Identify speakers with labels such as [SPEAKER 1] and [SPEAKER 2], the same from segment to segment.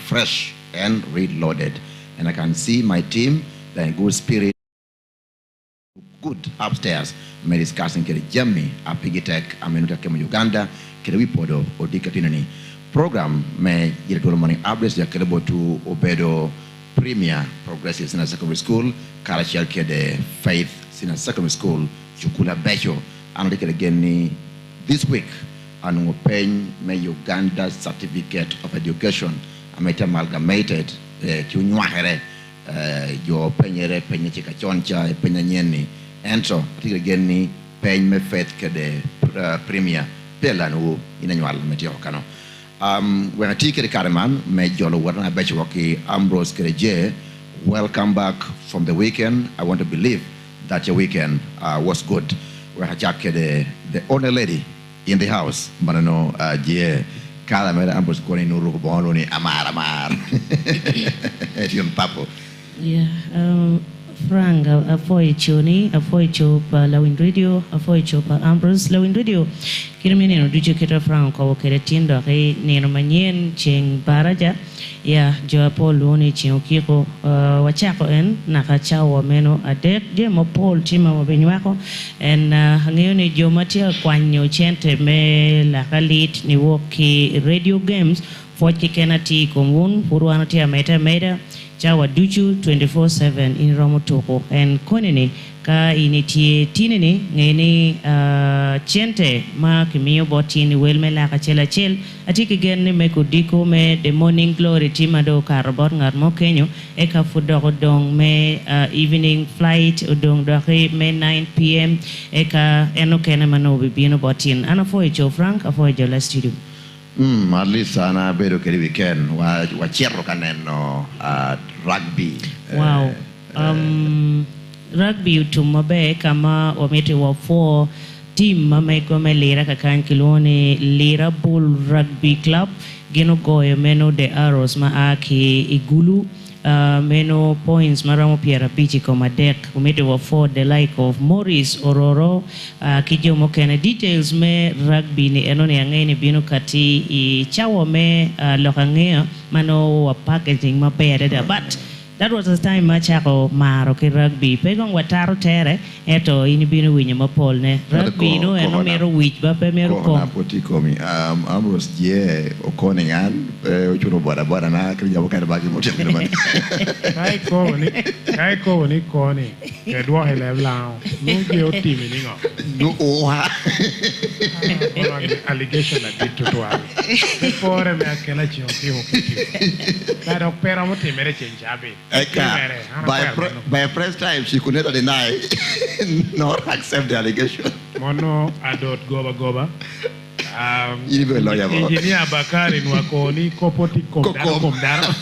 [SPEAKER 1] fresh and reloaded. And I can see my team, they're in good spirit, good upstairs. Me discussing kere Jamie, Apigitek, Amenuta Kemo Uganda, kere Wipodo, Odika Tinani. Program me Yite Twolo morning updates ya kelebo to Obedo Premier Progressive Senior Secondary School, Karachel Kede Faith Senior Secondary School, Chukula Becho, and again this week, and open me Uganda Certificate of Education, amalgamated, Chunywahere, your penyere, penyachika choncha, penyanyeni, and so, again, pen me faith kede Premier, Pelanu, in annual Metiokano. When I take the Karaman, me Jolo Warna Bechoki, Ambrose Kereje, welcome back from the weekend. I want to believe that your weekend was good. We had the only lady in the house, Manano, Kalamera Ambrose Koni Nuru Bononi, Amar. Etium Papo.
[SPEAKER 2] Yeah, Frank, a foy choni, a foy chop, Lawin Radio, a foy chop, Ambrose, Lawin Radio. Kirmino, did you get a Frank or Keretin, Nino Manien, Ching Baraja, yeah, Joa Paul Loni, Chiokiko, Wachako en, Nakacha or Meno, a dead, Jemo Paul, Chima of Benuaco, and Hanguni Jomatia, Quanyo Chente, Me, Lakalit, Niwoki, radio games, Forty Kenati, Kumun, Puruanatia Meta, Chawa Duchu 24/7 in Romotoko and Konini ka initi tinini ngeni chente ma kimio botini welme la kachela chel atiki genni me kudiko me the morning glory timado karabot ngar mo kenyo eka fudo dong me evening flight udong dohi me 9 p.m. eka eno kene mano bibino botin ana foicho Frank afoijo la studio.
[SPEAKER 1] At least ana bedo keri weekend wa chero kaneno rugby.
[SPEAKER 2] Wow. Rugby utumabe kama wamete wa 4 team mameko me lira kakan kilone lira bull rugby club geno goyo meno de arrows ma aki igulu meno points maramo piera pichi koma deck umete wa 4 the like of Morris Ororo kijo mokene details me rugby ni enone angeni bino kati I chawo me lokangea mano wa packaging ma pere but that was the time machako maro ki rugby pegong wataro tere eto inibino winyo mapol ne rugby no eno mero wich ba pe mero ko
[SPEAKER 1] na poti komi Ambrose je okone ngan uchuno bora na kija bokana bagi motem man
[SPEAKER 3] kai ko ni koni ke do hele lao no ge o team ni ngo
[SPEAKER 1] no oha
[SPEAKER 3] allegation na ditutual before me akela chi o ki ho ki ka do pera mo temere chenjabe
[SPEAKER 1] by a press time, she could never deny nor accept the allegation.
[SPEAKER 3] Mono adot goba.
[SPEAKER 1] Even lawyer.
[SPEAKER 3] Engineer Bakari Nwakoni kopoti komdaro.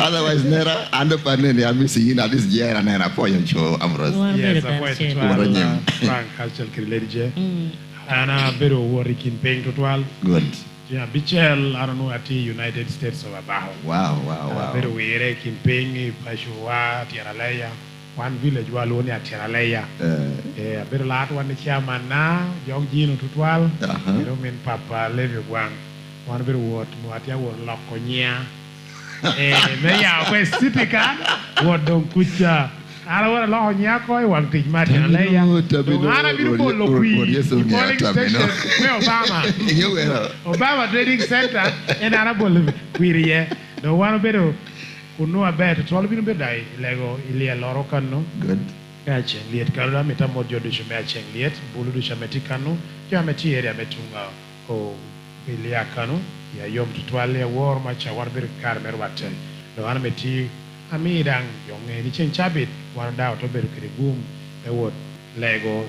[SPEAKER 1] Otherwise, Nera and the Panini are missing at this year and then a poem show, Ambrose.
[SPEAKER 3] Yes, I point to Frank Cultural Kileje. And a bit of work in paying to 12.
[SPEAKER 1] Good.
[SPEAKER 3] Yeah, Bichel, I don't know, at the United States of Abajo.
[SPEAKER 1] Wow.
[SPEAKER 3] Very weird, Kimping, Pashua, Tierralea, one village, Wallonia, at Tierralea. A bit lot one the chairman now, young Gino to 12. You don't mean Papa Levy Wang. One bit of what Muatia would lock on ya. Maya, West City card, what don't kucha. I don't want to laugh on Yakoi, one thing, Martin Alea. Ana beautiful polling station, Obama Trading Center, and Arable Query. The one better who know about it, all been better, Lego, Ilia Lorocano.
[SPEAKER 1] Good.
[SPEAKER 3] Catching, Liet Carla, Metamodio de Matching Liet, Bulu de Chameticano, Yameti area Metunga, O Iliacano, Yom to Twale, war much a warber carmer water. The one meti. Amidang young any change habit, one doubt over the boom, a word Lego,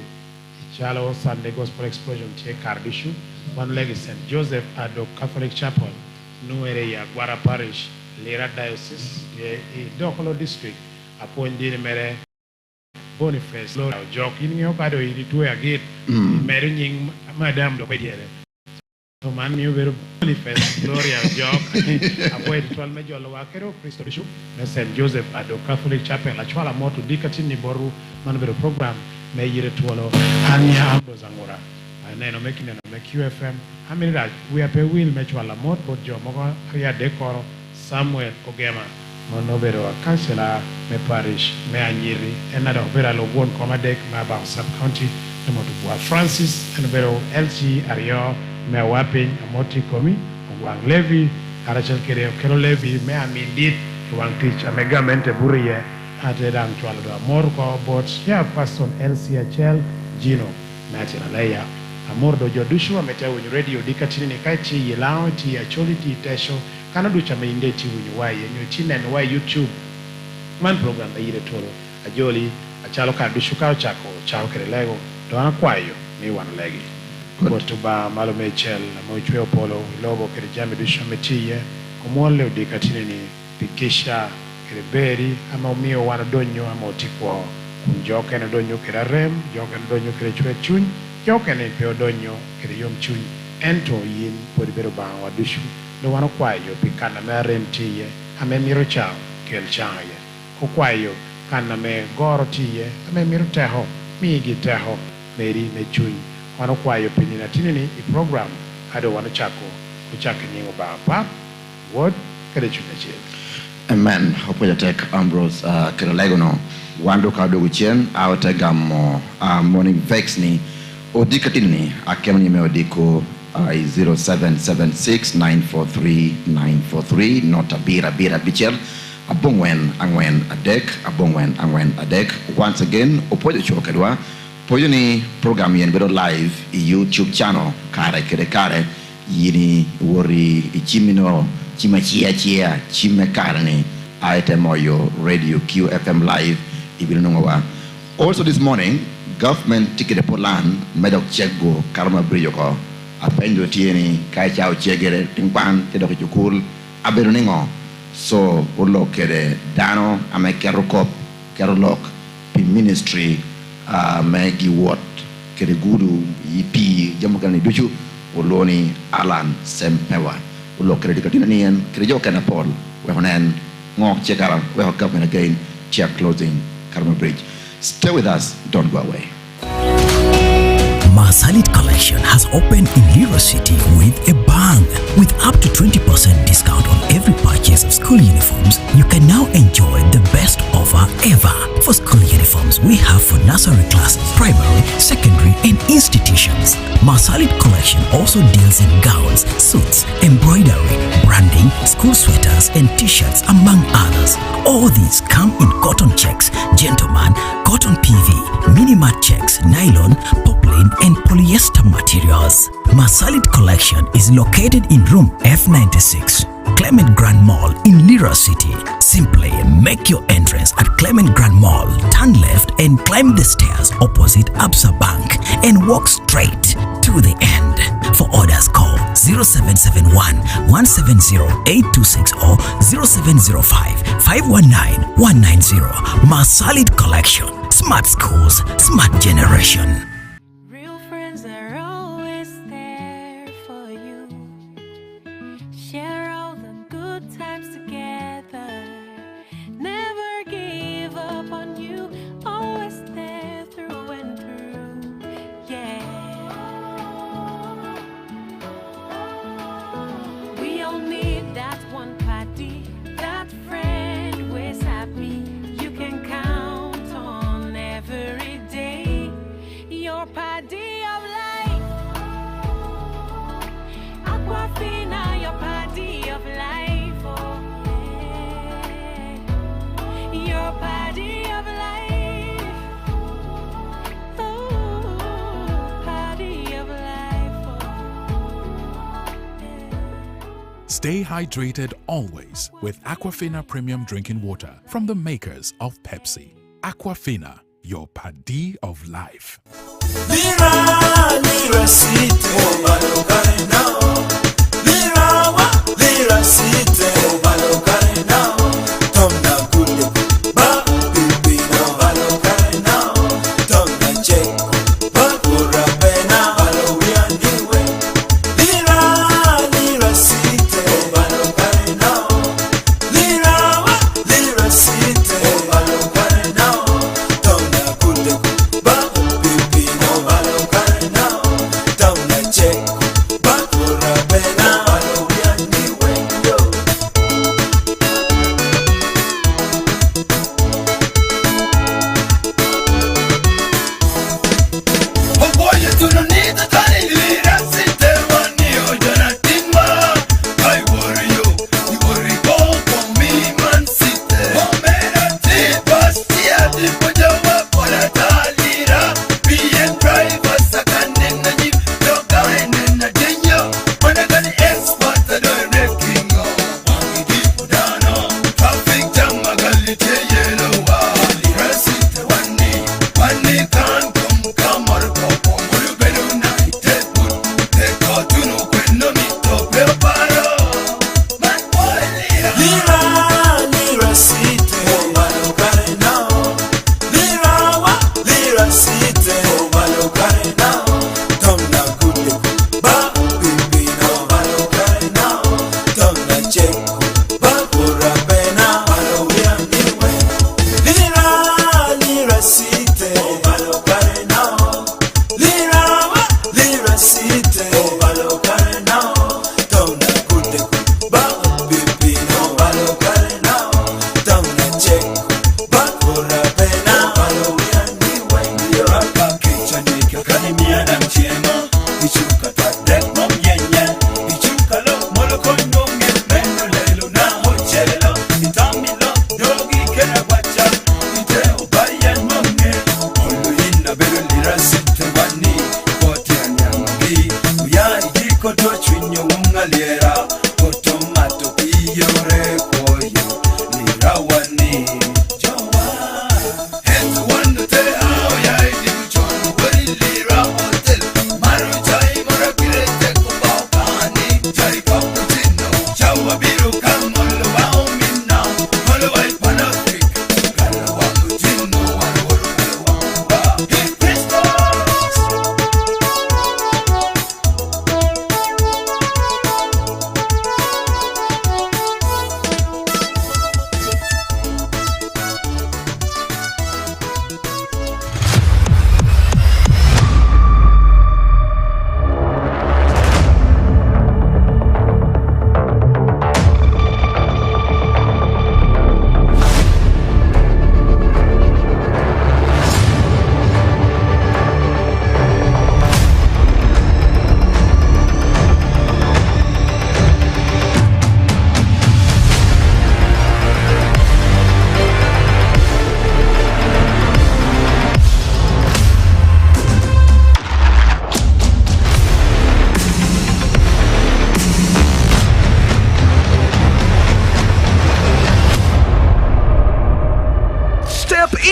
[SPEAKER 3] Chalo Sunday Gospel Explosion, take Cardishu, one leg is St. Joseph at the Catholic Chapel, New Area, Guara Parish, Lira Diocese, a Docolo District, upon Dinamere, Boniface, Lord, Jock in your bado, you do a gate, marrying Madame Lopediere. So man you very Boniface, Gloria, Jock, avoid 12 major Lowakero, Christo Bishop, St. Joseph at the Catholic Chapel, La Chwala Moto, Dikatini Boru, Manvero program, May Yite Twolo, Hanya Ambrose Angora. neno me QFM amini raj we ape will me chwala mot bot jo mogo ya dekoro Samuel Ogema mono bero kansela me parish me anyiri enado bera lo won komadek me ba sub county ne moto bua Francis en bero LG Ario me wapin amoti komi wang Levi arachel kero Levi me amindit wang teach amegamente buriye ate dang chwala do mor ko bot ya person LCHL Gino natina leya amor do jodushu ametea wenye radio dikatini ni kaichi yelao ti ya choli ti tesho kana ducha meinde ti wenye waye nyo chine ni waye YouTube man program da Yite Twolo ajoli achalo ka dushu kao chako chao kere lego do anakwayo ni wana legi botu ba malo mechel na mochweo polo lobo kere jami dushu ametiye kumwole dikatini ni pikisha kere beri ama umio wana donyo ama utikwo kunjoke na donyo kere rem joke na donyo kere chwe chuny Jokene peodonyo kere yom chuny ento yin podi bero ba wadushu no wano kwayo pikana me rentiye ame miro chao kel chaye ko kwayo kana me goro tiye ame miro teho migi teho meri me chuny wano kwayo pinina tinini I program hado wano chako kuchaka nyingo ba pa word kere chunya chie
[SPEAKER 1] Amen. Hope you take Ambrose kere lego no wando kado guchen awate gamo morning vex ni Odikatini akemni meodiko 0776943943 nota bira bichel abongwen angwen adek once again opojo chokedwa pojo ni program yen bedo live YouTube channel kare yini wori chimino chimachia chimekarni aite moyo radio QFM live ibinunwa. Also this morning government ticket Poland medok chego karma brijoko apenjo tieni kai chao chegere tingpan te dok chukul aberuningo so ulo kede dano ame kerolok pi ministry megi wot kede gudu yipi jamukani duchu uloni Alan Sempewa ulo kede dikatina nien kede jo kana Paul we honen ngok chekara we government again check closing karma bridge. Stay with us, don't go away.
[SPEAKER 4] Masalit Collection has opened in Lira City with a bang. With up to 20% discount on every purchase of school uniforms, you can now enjoy the best offer ever. For school uniforms, we have for nursery classes, primary, secondary, and institutions. Masalit Collection also deals in gowns, suits, embroidery, branding, school sweaters, and t-shirts, among others. All these come in cotton checks, gentleman, cotton PV, mini-mat checks, nylon, poplin, and polyester materials. Masalit Collection is located in room F96, Clement Grand Mall in Lira City. Simply make your entrance at Clement Grand Mall, turn left and climb the stairs opposite Absa Bank and walk straight to the end. For orders, call 0771 170 8260 or 0705 519 190. Masalit Collection. Smart schools, smart generation.
[SPEAKER 5] Real friends are always there for you. Share all the good times together. Never give up on you. Always there through and through. Yeah. We all need that one party, that friend who is happy. You can count on every day. Your party of life. Aquafina, your party of life. Oh, yeah. Your party of life. Oh, party of life. Oh, yeah.
[SPEAKER 6] Stay hydrated always with Aquafina Premium Drinking Water from the makers of Pepsi. Aquafina, your paddy of life.
[SPEAKER 7] Lira City, oh Balokare now. Lira City, oh Balokare now. Tom na kule ba bibi na Balokare now. Tom na check ba kura pena Balowia niwe. Lira City, oh Balokare now. Lira City, oh Balokare now. Tom na kule ba bibi na Balokare now.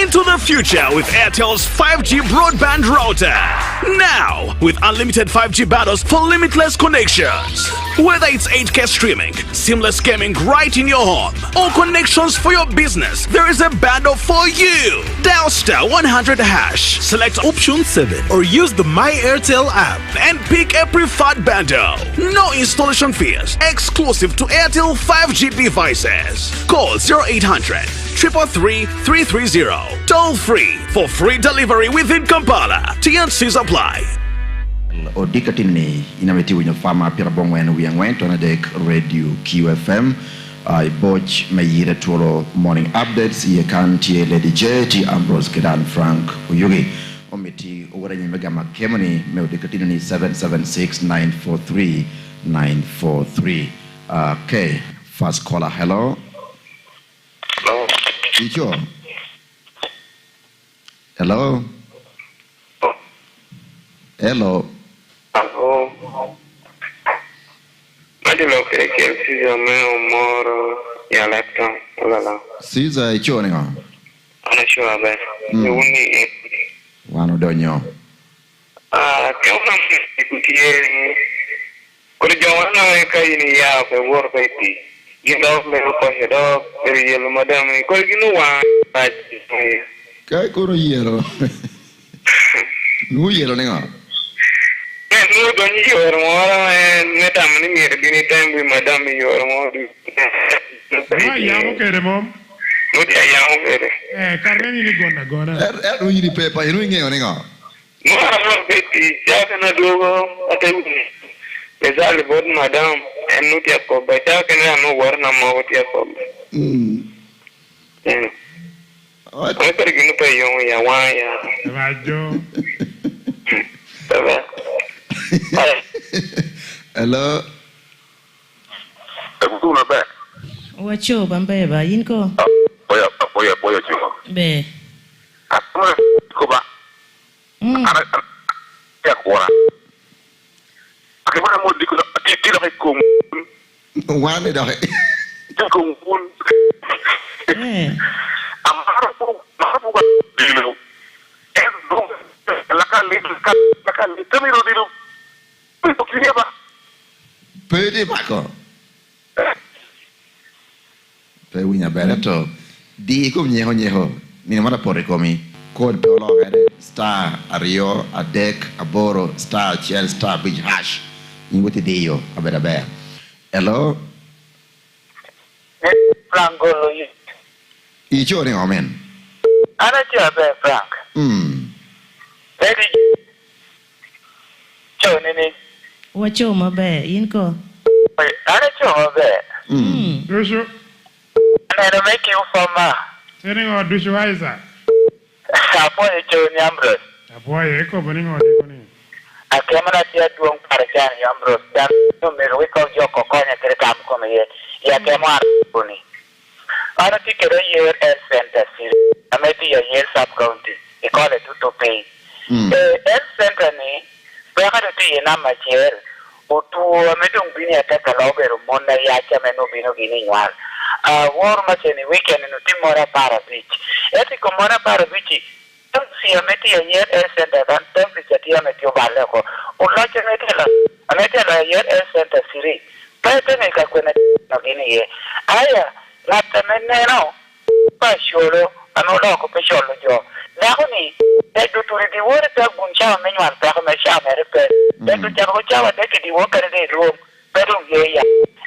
[SPEAKER 8] into the future with Airtel's 5G broadband router. Now, with unlimited 5G bundles for limitless connections. Whether it's 8K streaming, seamless gaming right in your home, or connections for your business, there is a bundle for you. Dial star 100 hash, select option 7, or use the My Airtel app and pick a preferred bundle. No installation fees, exclusive to Airtel 5G devices. Call 0800 333 330. Toll free for free delivery within Kampala. TNCs apply.
[SPEAKER 1] Odikatini inameti winyo fama pira bongwen wiyangwen tona dek radio QFM. I botch my Yite Twolo morning updates. Ye kan tie Lady J, T Ambrose Kedan Frank Uyugi. Omiti uwaranyi mega makemoni me odikatini ni 776-943-943. Okay, first caller, hello.
[SPEAKER 9] Hello.
[SPEAKER 1] Icho. Hello. Hello.
[SPEAKER 9] Hello. Madi lo kere si yo me umoro ya laptop ulala.
[SPEAKER 1] Siza icho ningo.
[SPEAKER 9] Ana shua be. Uni.
[SPEAKER 1] Wano donyo.
[SPEAKER 9] Kama mkutie. Kule jawana weka ini ya pe wor pe ti. Gino me ko hedo eri yelo madam ko gino wa.
[SPEAKER 1] Kai kono yelo. Nu yelo ningo.
[SPEAKER 9] No don't you or more and madam ni mere bini time with madam you or more.
[SPEAKER 3] Ya okay mom.
[SPEAKER 9] No dia ya okay.
[SPEAKER 3] Carmen ni gona.
[SPEAKER 1] Nu yiri pepa nu ngeo ningo.
[SPEAKER 9] No ara beti ya kana dogo ate Ezali bod madam and no dia ko beta kana no war na mo dia ko. What? I could get pay you ya wa ya.
[SPEAKER 3] Rajo.
[SPEAKER 1] Hello.
[SPEAKER 9] Kuna ba.
[SPEAKER 2] Wacho bambeba yinko.
[SPEAKER 9] Boya chico.
[SPEAKER 2] Be.
[SPEAKER 9] Ko ba. Ara ya ko ra. Akibana mo diko di la ko.
[SPEAKER 1] Wane da.
[SPEAKER 9] Ko kun. Amaro ko dilo. Ezo la kali tamiro dilo. Pito kiba.
[SPEAKER 1] Pede bako. Pe winya beleto. Di ko nyeho. Ni mara pore komi. Code polo gade star ario adek aboro star chel star big hash. Inguti dio abeda be. Hello.
[SPEAKER 9] Franco
[SPEAKER 1] Icho ni omen.
[SPEAKER 9] Ana cha be Frank. Ready. Chonini.
[SPEAKER 2] Wacho mabe yinko.
[SPEAKER 9] Ana cha be.
[SPEAKER 3] Dushu.
[SPEAKER 9] Ana make you for ma.
[SPEAKER 3] Seningo dushu aiza.
[SPEAKER 9] Apo e choni Ambrose.
[SPEAKER 3] Apo e ko boningo diko ni.
[SPEAKER 9] Akemana tia duong parajan Ambrose dan no me we ko jo ko konya kere kam ko me ya kemar buni. Ana ti kero year health center sir. Ameti yo year sub county. E ko le to pay. Health center ni beka de ti na machiel. Otu amedong bini ataka lobero mona ya chame no bino gini nyal. War macheni weekend no timora para beach. Eti komora para beach. Si ameti year health center dan temperature ti ameti obale ko. Uloche metela. Ametela year health center siri. Pete ne ka kwena no gini ye. Aya, lata meneno. Pa sholo, anola ko pe sholo jo. Nakoni, edu turi di wore ta guncha menwan ta ko mesha merpe. Edu jago chawa de ki di wokare de room. Pero ye ya.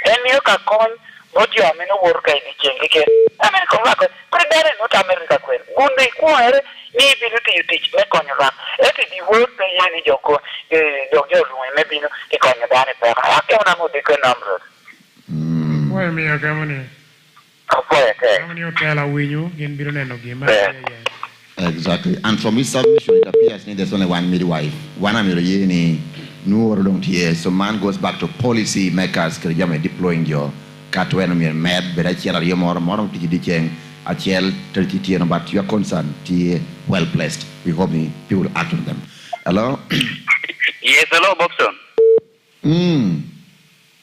[SPEAKER 9] Enio ka kon Odio ameno worka ini chenge ke. Amen ko wako. Predare no America kwen. Gunde ko ere ni bilu ti utich me konyo ram. Eti di work pe yani joko dojo luwe me binu ti konyo dane pe. Ake una mo de ko number.
[SPEAKER 3] Boy mi akamani.
[SPEAKER 9] Apoya ke.
[SPEAKER 3] Kamani otela winyu gin bilu neno gima.
[SPEAKER 1] Exactly. And from his submission, it appears there's only one midwife. One Amiri no don't hear. So man goes back to policy makers deploying your Catwen med, but I tell you more to the cheng, I tell 30 but you are concerned, well placed. We hope people act on them. Hello?
[SPEAKER 9] Yes, hello, Bobson.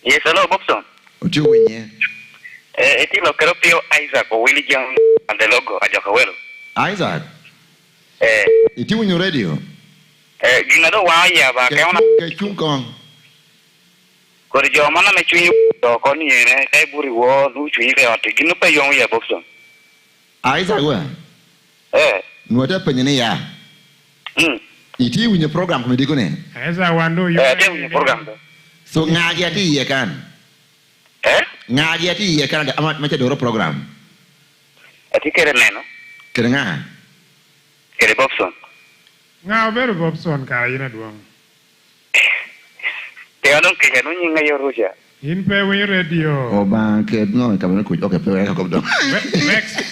[SPEAKER 9] Yes, hello, Bobson.
[SPEAKER 1] What you win, yeah?
[SPEAKER 9] Eti lo creo Isaac o Willie Young and the logo a Jocawelo.
[SPEAKER 1] Isaac, itimu nyo radio.
[SPEAKER 9] Gingado wa ya ba ke ona
[SPEAKER 1] Ke chung kong.
[SPEAKER 9] ko jo mana me chui to ko ni ne kai buri wo nu chui ke ot ginu pe yong ya boxon.
[SPEAKER 1] Isaac wa. Nuota penyene ya. Itimu nyo program kumediko ne.
[SPEAKER 3] Esa wando yo.
[SPEAKER 9] Te un program do.
[SPEAKER 1] So ngaji ati ye kan. Ngaji ati ye kan amat macam doro program.
[SPEAKER 9] Ati kere neno.
[SPEAKER 1] Kere nga.
[SPEAKER 9] Kere boxon.
[SPEAKER 3] Nga beru Bobson ka ina duang.
[SPEAKER 9] Te anong ke no nyinga yo ruja.
[SPEAKER 3] In pe we radio.
[SPEAKER 1] O ba ke no kamera ku okay pe ka kopdo.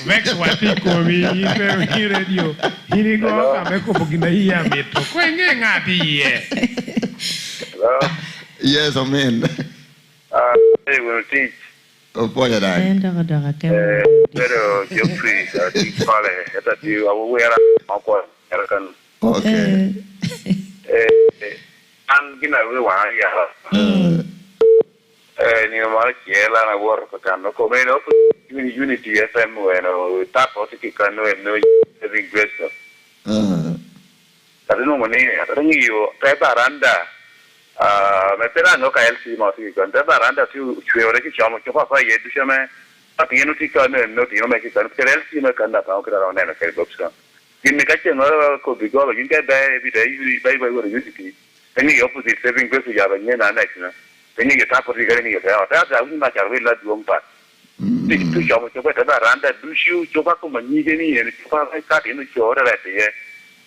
[SPEAKER 3] Vex wati ko mi in pe we radio. Ini go ka me ko bugina iya metro. Ko nge ngati ye.
[SPEAKER 1] Yes, amen.
[SPEAKER 9] They will teach.
[SPEAKER 1] O poja dai.
[SPEAKER 2] Daga ke.
[SPEAKER 9] Pero yo free ati kale eta ti awu era ako kan.
[SPEAKER 1] Okay.
[SPEAKER 9] An gina we wa ya. Ni no mal kiela na work kan no come no unity FM bueno tap o ti kan no having grace. Tapi no mani ada ni yo pe baranda. Me pera no ka LC mo ti kan pe baranda tu chuore ki chamo ke pa ye du chame. Tapi no ti kan no ti no me ki kan pe LC no kan da pa o kra no na ke box kan. Gini kache ngoro ko bigolo ginga ba ba wo unity. Ni opposite saving grace ya ba ni na next na. Ni ke tapo ri gani ke ta una charwe la duong pa. Ti tu chamo ke pa baranda du shu cho pa ko mani ke ni ni pa ka ti no cho ra te ye.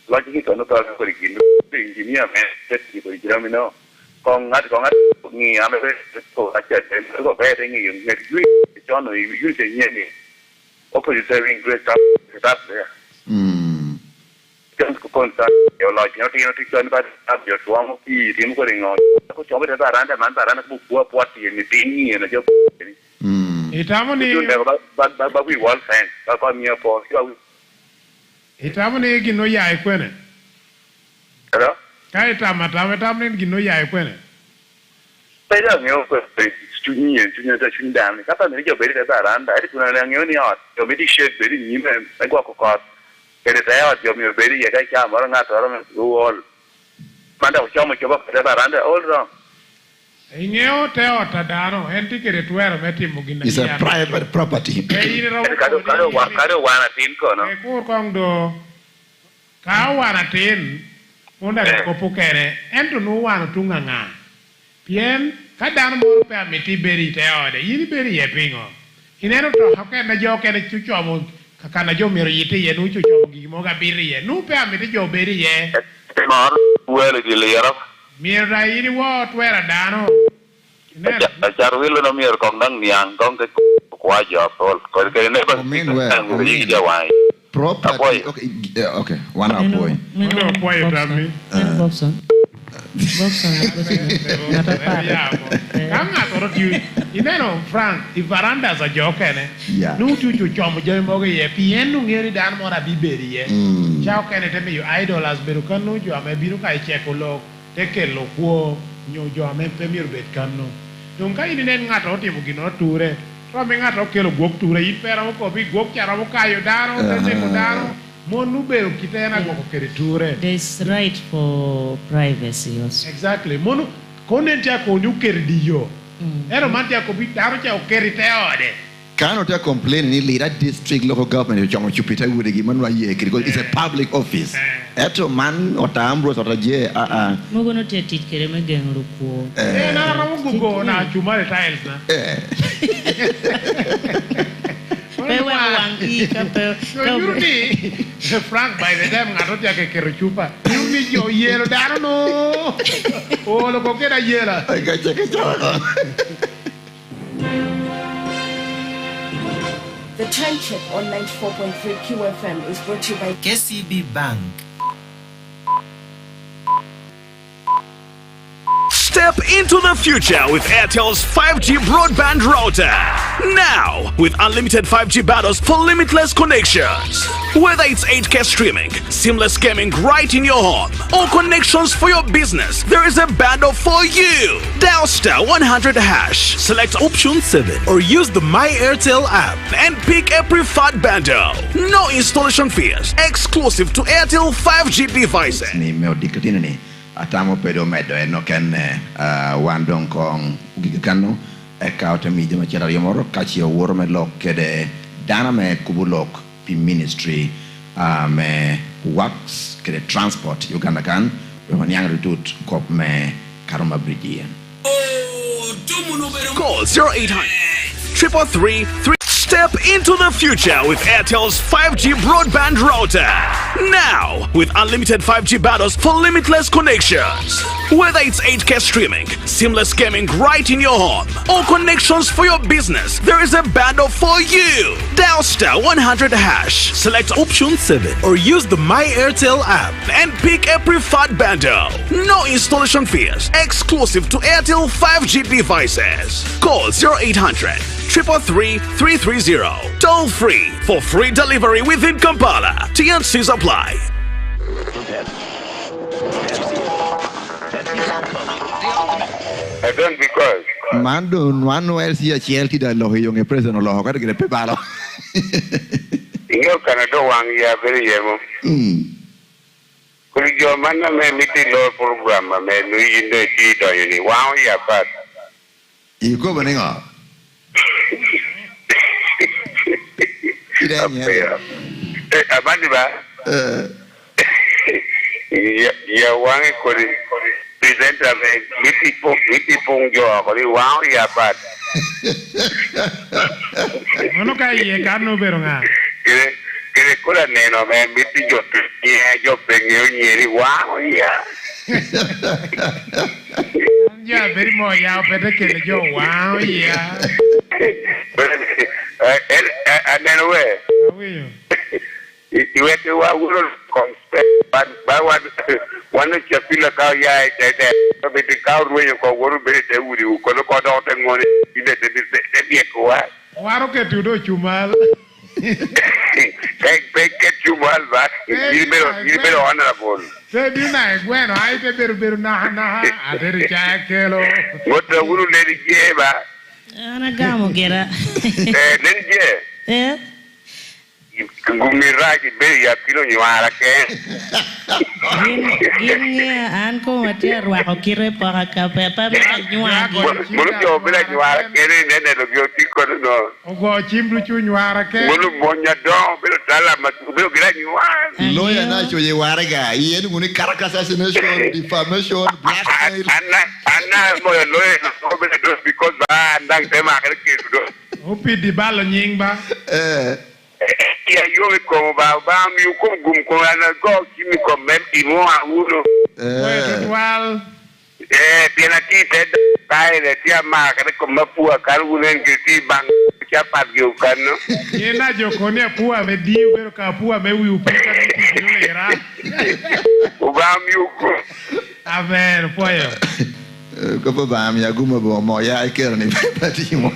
[SPEAKER 9] Lo ji ko no ta ko ri gin engineer me te ti ko ri no. Con ngat ni ame ko a che ko ba te ni ni cho no yu te ni ni. Opposite saving grace ta there. Con yo lo yo ti kan ba yo tuamo ki tim ko ringo ko chobe ta baranda man baranda bu buat ni tingi na jo
[SPEAKER 3] Itamo ni
[SPEAKER 9] ba we wall fan ba mi po yo
[SPEAKER 3] Itamo ni gino ya kwene.
[SPEAKER 9] hello
[SPEAKER 3] Kai tamo ni gino ya kwene.
[SPEAKER 9] pe da nyo ko tu ni ta chun dan ka ta ni jo be ta baranda ri kuna na nyo ni ot yo me di shed be ni me ai ko Kere taya yo mi beri ye kai kama nga toro me wall. Manda uchamo choba kere baranda all wrong.
[SPEAKER 3] Ingeo teo tadano enti kere tuero meti mugina.
[SPEAKER 1] It's a private property.
[SPEAKER 9] Kado wana tin ko no.
[SPEAKER 3] Kur kong do ka wana tin unda ko pukere ento no wana tunga nga. Pien kadano mo pe meti beri teo de yini beri ye pingo. Ineno to hakene na jo kene chuchomo kakana jo mero yite ye nu chucho gi mo ga biri ye nu pe amete jo beri ye
[SPEAKER 9] Mar wele di lera.
[SPEAKER 3] mira yiri wo twera dano ne
[SPEAKER 9] Achar wele no mier kong nang niang kong ke kwa jo tol ko ke ne ba. Ngi ja wai.
[SPEAKER 1] Property. Okay. One up boy.
[SPEAKER 3] no boy dami
[SPEAKER 2] Bobson.
[SPEAKER 3] Kanga toro ti ineno Frank I varanda za jo kene
[SPEAKER 1] Yeah.
[SPEAKER 3] nu chuchu chomo jo mo ge ye pien nu ngeri dan mo ra biberi ye chao kene te me yo idols beru kanu jo ame biru kai cheko lo teke lo kuo nyo jo ame premier bet kanu nung kai ni nen ngato ti mu gino ture to me ngato kelo gok ture I pera mo ko bi gok chara mo kayo daro te mo daro mo nu beru kitena go ko kere ture.
[SPEAKER 2] There's right for privacy also.
[SPEAKER 3] Exactly. Mono konen tia ko nyu kerdi yo. Ero man tia ko bi daro tia o kerite ode.
[SPEAKER 1] Cannot complain ni leader district local government chongo chupita wude gi manwa ye because it's a public office. Eto man otambro sotaje
[SPEAKER 2] Mogo no tia tit kere me gengru ko.
[SPEAKER 3] Na ra mo go na chuma de tiles na.
[SPEAKER 2] Pewa wangi ka pe.
[SPEAKER 3] Yurni Frank by the time ngato tia ke kero chupa. Yurni yo yelo daro no. O lo ko kera yela.
[SPEAKER 1] Ay gacha
[SPEAKER 10] The Time Check on 94.3 QFM is brought to you by
[SPEAKER 11] KCB Bank.
[SPEAKER 8] Step into the future with Airtel's 5G broadband router. Now, with unlimited 5G battles for limitless connections. Whether it's 8K streaming, seamless gaming right in your home, or connections for your business, there is a bundle for you. Dial star 100 hash, select option 7, or use the My Airtel app and pick a preferred bundle. No installation fees, exclusive to Airtel 5G devices.
[SPEAKER 1] Ni meo dikatini ni atamo pedo medo eno ken wandong kong gigakano eka otemi jama chela yomoro kachi oworo me lok kede dana me kubulok pi ministry me wax kede transport Uganda kan we manyang retut kop me karoma bridge.
[SPEAKER 8] Call 0800 333. Step into the future with Airtel's 5G broadband router. Now, with unlimited 5G bundles for limitless connections. Whether it's 8K streaming, seamless gaming right in your home, or connections for your business, there is a bundle for you. Dial star 100 hash, select option 7, or use the My Airtel app and pick a preferred bundle. No installation fees, exclusive to Airtel 5G devices. Call 0800 333 330. Toll free for free delivery within Kampala. TNCs apply.
[SPEAKER 11] I don't because.
[SPEAKER 1] Mando wano elsi ya chielti da loho yung president loho kada gire pebalo.
[SPEAKER 11] Ingo Canada wang ya very yemo. Kuri jo mana me miti lo program me nu yinde chi do yini wang ya pat.
[SPEAKER 1] Iko baninga.
[SPEAKER 11] Abandi ba? Ya wang kuri presenter me miti pong jo kuri wang ya pat.
[SPEAKER 3] Ono kai kanu beronga.
[SPEAKER 11] Kire kula neno me miti jo jo pengyo nyeri wang ya.
[SPEAKER 3] Ya very mo ya pete kele jo wow ya.
[SPEAKER 11] And then where? You went to what would compare, but one of your pillar cow, yeah, but the cow way you go, what would you go out and money in the
[SPEAKER 3] Waroke to do chumal.
[SPEAKER 11] Get you well back. You better honorable.
[SPEAKER 3] Say, you know, when I did I did a jackalo.
[SPEAKER 11] What the wood lady gave her?
[SPEAKER 2] Anagamo gera.
[SPEAKER 11] Then,
[SPEAKER 2] yeah.
[SPEAKER 11] Gumi right, baby, a kilo you are again.
[SPEAKER 2] Gini anko matia ruako kire para kapepa nyuagi.
[SPEAKER 11] Mulu bila nyuara kere nene lo bio tiko no.
[SPEAKER 3] Ogo chimru chu nyuara ke.
[SPEAKER 11] Mulu monya do bila tala matu bila bila nyuara.
[SPEAKER 1] Lawyer nacho ye warga. Iye nguni character assassination, defamation, blackmail.
[SPEAKER 11] Anna moya lawyer no bila do because ba andang tema kere kido.
[SPEAKER 3] Opi di balo nyingba.
[SPEAKER 11] Ya yo me como ba mi ko gum ko ana go kimi ko mem imo auro.
[SPEAKER 3] Well.
[SPEAKER 11] Tiene aquí te cae de tía ma que como pua carbulen que ti bang ya patio cano.
[SPEAKER 3] Yena yo kone pua me diu pero ka pua me wi upeka ni lera.
[SPEAKER 11] O ba mi ko.
[SPEAKER 3] A ver, pollo.
[SPEAKER 1] Como ba mi aguma bo mo ya ikera ni pati mo.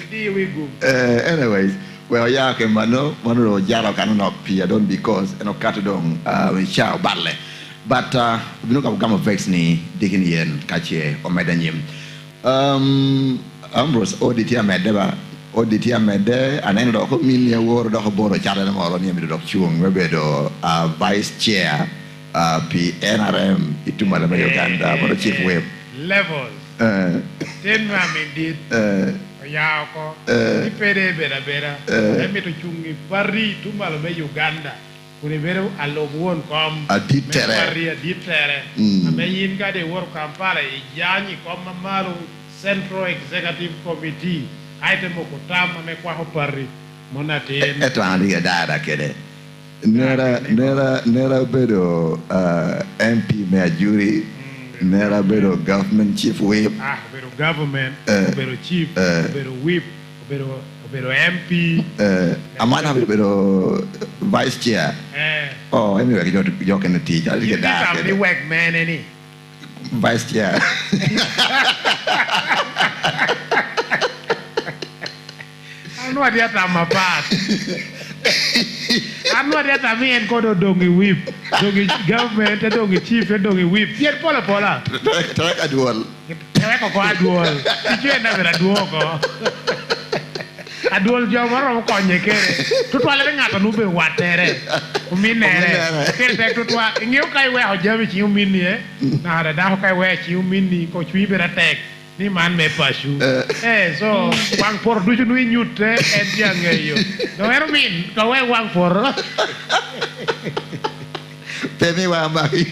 [SPEAKER 1] Anyways, well, yeah, okay, mano jaro kanu pia don because eno katu don chao balle. But we no kama vex ni dikin yen kache o medanyim. Ambrose auditia mede anene do ko min ya woro do ko boro chale na moro ni mi do chuong webe do vice chair P NRM itumala me Uganda boro chief whip
[SPEAKER 3] levels. Ten ramen did. Yako, ipere bera, emi to chungi pari tumalo me Uganda, kunibero alobwon kom, pari a ditere, ame yinga de work Kampala, yani kom maru Central Executive Committee, aite mokutama me kwa pari, monate.
[SPEAKER 1] Eto andi dada kede. Nera bedo MP me ajuri. Nera bedo government chief whip.
[SPEAKER 3] Bedo government, bedo chief, bedo whip, bedo MP.
[SPEAKER 1] Amana bedo vice chair. Oh, anyway, you can teach. I'll get that.
[SPEAKER 3] You can't work man any.
[SPEAKER 1] Vice chair.
[SPEAKER 3] I know what I'm about. Anwa data mi en kodo dongi whip. Dongi government, dongi chief, dongi whip. Yen pola.
[SPEAKER 1] Tarak adual.
[SPEAKER 3] Tarak ko adual. Tiche na vera duoko. Adual jo maro ko nyekere. Tutwa le ngata nu be watere. Uminere. Kete tutwa ngiu kai we ho jami chi umini Na da ho kai we chi umini ko chui be tek. Ni man me pashu. So wang por du nu nyute en yang yo. No ermin ko we wang por.
[SPEAKER 1] Pemi wa mari.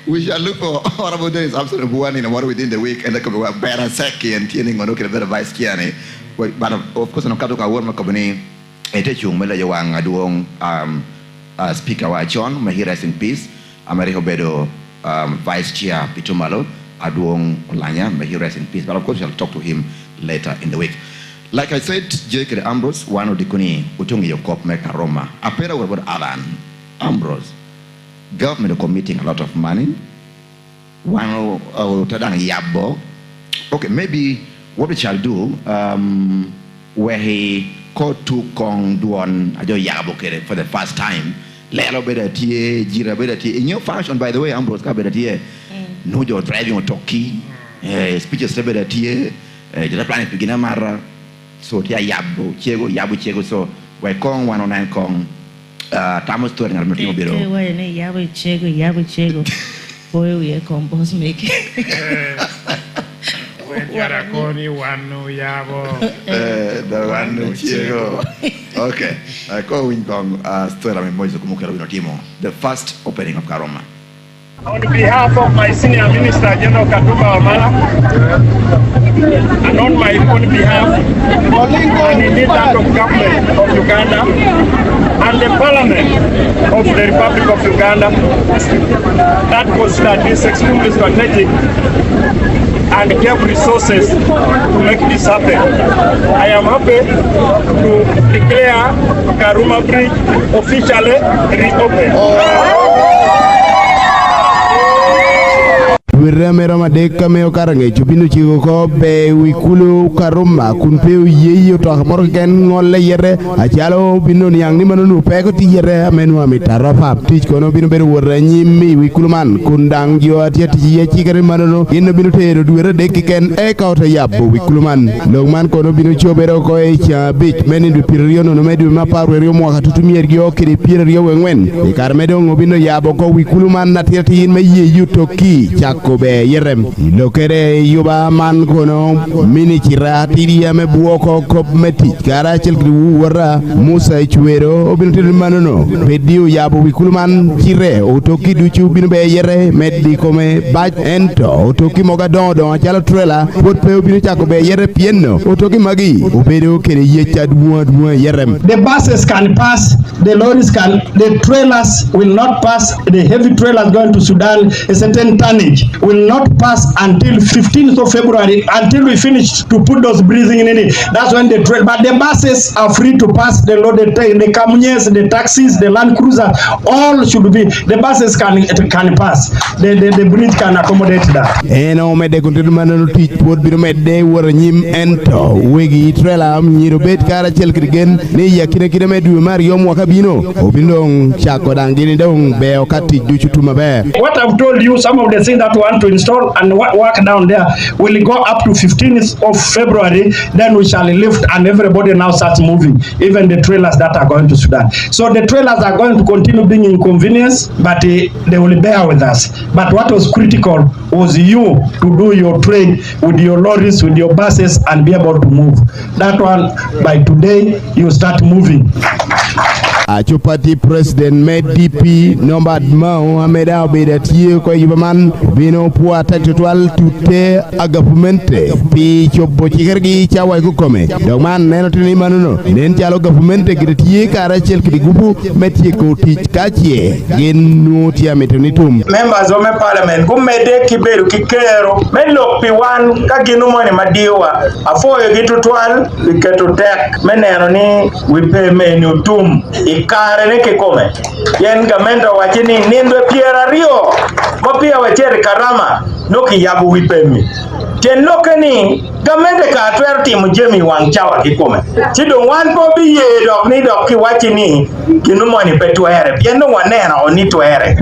[SPEAKER 1] We shall look for Honorable Dennis Absolute Buani and what within the week and the Baron Seki and Tiening on Oka Better Vice Kiani. But of course, no Katuka Warma Company, a teaching Mela Yawang Aduong Speaker Wachon, may he rest in peace. Americo Bedo Vice Chair Pitumalo, Aduong Lanya, may he rest in peace. But of course, I'll talk to him later in the week. Like I said, Jake Ambrose, one of the Kuni, Utungi Yokop Meka Roma, a pair of Alan Ambrose. Government are committing a lot of money. One Tadang Yabo. Okay, maybe what we shall do, where he called to Kong Duan Ajo Yabo for the first time. Lelo better tie, Jira better tie. In your fashion, by the way, Ambrose better tie. No, you're driving on talkie. Speeches better tie. The planet begin a mara. So tia Yabo, Chego. So we're Kong 109 Kong. Estamos todos en el mismo biro.
[SPEAKER 2] Qué bueno, Yabo Chego. Boy, we are compost making.
[SPEAKER 3] Yaraconi, Wano, Yabo.
[SPEAKER 1] The Wano Chego. Okay. I call Winkong story of Moiso Kumukaro Timo. The first opening of Karoma.
[SPEAKER 12] On behalf of my senior minister, General Katuba Amala, and on my own behalf, and indeed that of government of Uganda, and the Parliament of the Republic of Uganda, that was that is extremely strategic and gave resources to make this happen. I am happy to declare Karuma Bridge officially reopened.
[SPEAKER 13] Wiremera madeka meo karange chupinu chigo ko be wikulu karuma kunpeu yeyo to morgen ngolle yere achalo binu yang ni manunu peko ti yere amenu amitara pap tich kono binu beru woranyi mi wikulu man kundang jo atia ti ye chigere manunu ino binu tero duere deki ken e kauta yabbo wikulu man longman kono binu chobero ko e cha bich meni du piriono no medu maparu rio mo hatutumier gyo kiri pirio wenwen e karmedo ngobino yabo ko wikulu man natirti me yeyo toki chako be yerem lokere yuba man kono mini chira tiriya me buoko kop meti gara chelkri wora musa chuero obintel manono pedio yabo wikulman chire otoki duchu bin be yere meddi come baj ento otoki moga don chala trela pot pe obinu chako be yere pienno otoki magi obedo kene yecha duwa yerem.
[SPEAKER 14] The buses can pass, the lorries can, the trailers will not pass. The heavy trailers going to Sudan, a certain tonnage will not pass until 15th of February, until we finish to put those breathing in it. That's when the trail, but the buses are free to pass. The loaded the Camunes, the taxis, the Land Cruiser, all should be. The buses can pass. The bridge can accommodate that.
[SPEAKER 13] Eno mede kuntidu mananu teach put biru mede waranyim ento wegi trailer nyiro bet kara chelkrigen ni yakine kide medu Mario mwakabino obindong chako dangini dong be okati duchu tumabe.
[SPEAKER 14] What I've told you, some of the things that we want to install and work down there will go up to 15th of February. Then we shall lift and everybody now starts moving, even the trailers that are going to Sudan. So the trailers are going to continue being inconvenience, but they will bear with us. But what was critical was you to do your trade with your lorries, with your buses, and be able to move. That one, by today, you start moving.
[SPEAKER 13] Achupati President MDP Nombad Mao Ameda Beda Tie kwa Yubaman Bino Puata Tutual Tute Agapumente Pi Chobo Chikergi Chawa Kukome Dogman Nenotini Manuno Nen Chalo Gapumente Gritie Karachel Kigubu Metie Koti Kachie Genu Tia Metunitum
[SPEAKER 14] Members of my parliament who made a Kiberu Kikero Melo P1 Kaginumone Madiwa Afo Gitu Twal Wiketu Tek Meneroni Wipe Menutum Ikare neke kome yen gamendo wachini nindwe piera rio mopia wachere karama noki yabu wipemi ten lokeni Gamende ka atwer timo jemi wang chawa kikome. Chido wan po bi ye dok ni dok ki wachi ni kinu moni pe twere. Piendo wanena oni twere.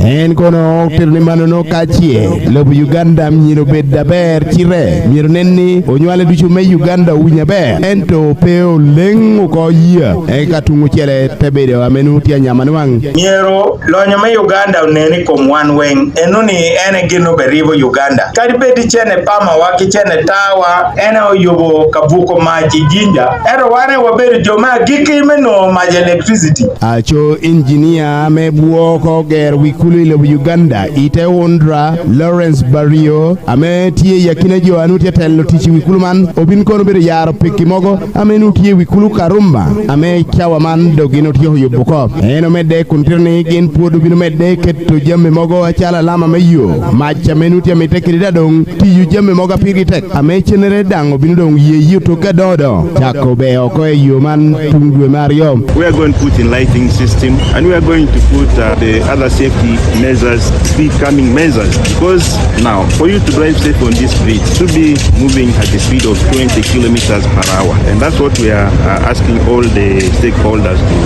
[SPEAKER 13] En kono tirni manono kachie lobu Uganda mnyiro bedda ber chire miro nenni onywale duchu me Uganda unya ber ento peo lengu ko yia e katungu chele tebede wa menu tia nyamani wang
[SPEAKER 14] Nyero lonyo me Uganda uneni kom wan weng enuni ene gino beribo Uganda kadi beti chene pama waki chene tawa ene oyobo kavuko maji jinja ero wane waberi joma giki meno maji electricity
[SPEAKER 13] acho engineer me buoko ger wikulu ile Uganda ite Ondra Lawrence Barrio ame tie yakina jo anutia tello tichi wikulu man obin kono bere yaro peki mogo ame nutie wikulu Karumba ame chawa man dogino tiyo yobuko eno medde kuntirni gen podu bino medde ketto jamme mogo achala lama meyo macha menutia metekiri dadong tiyu jamme mogo piri tek ame chenere dango bino dong ye yuto gadodo chako be oko e yo man tungwe Mario.
[SPEAKER 15] We are going to put in lighting system and we are going to put the other safety measures, speed calming measures, because now for you to drive safe on this bridge to be moving at the speed of 20 kilometers per hour, and that's what we are asking all the stakeholders to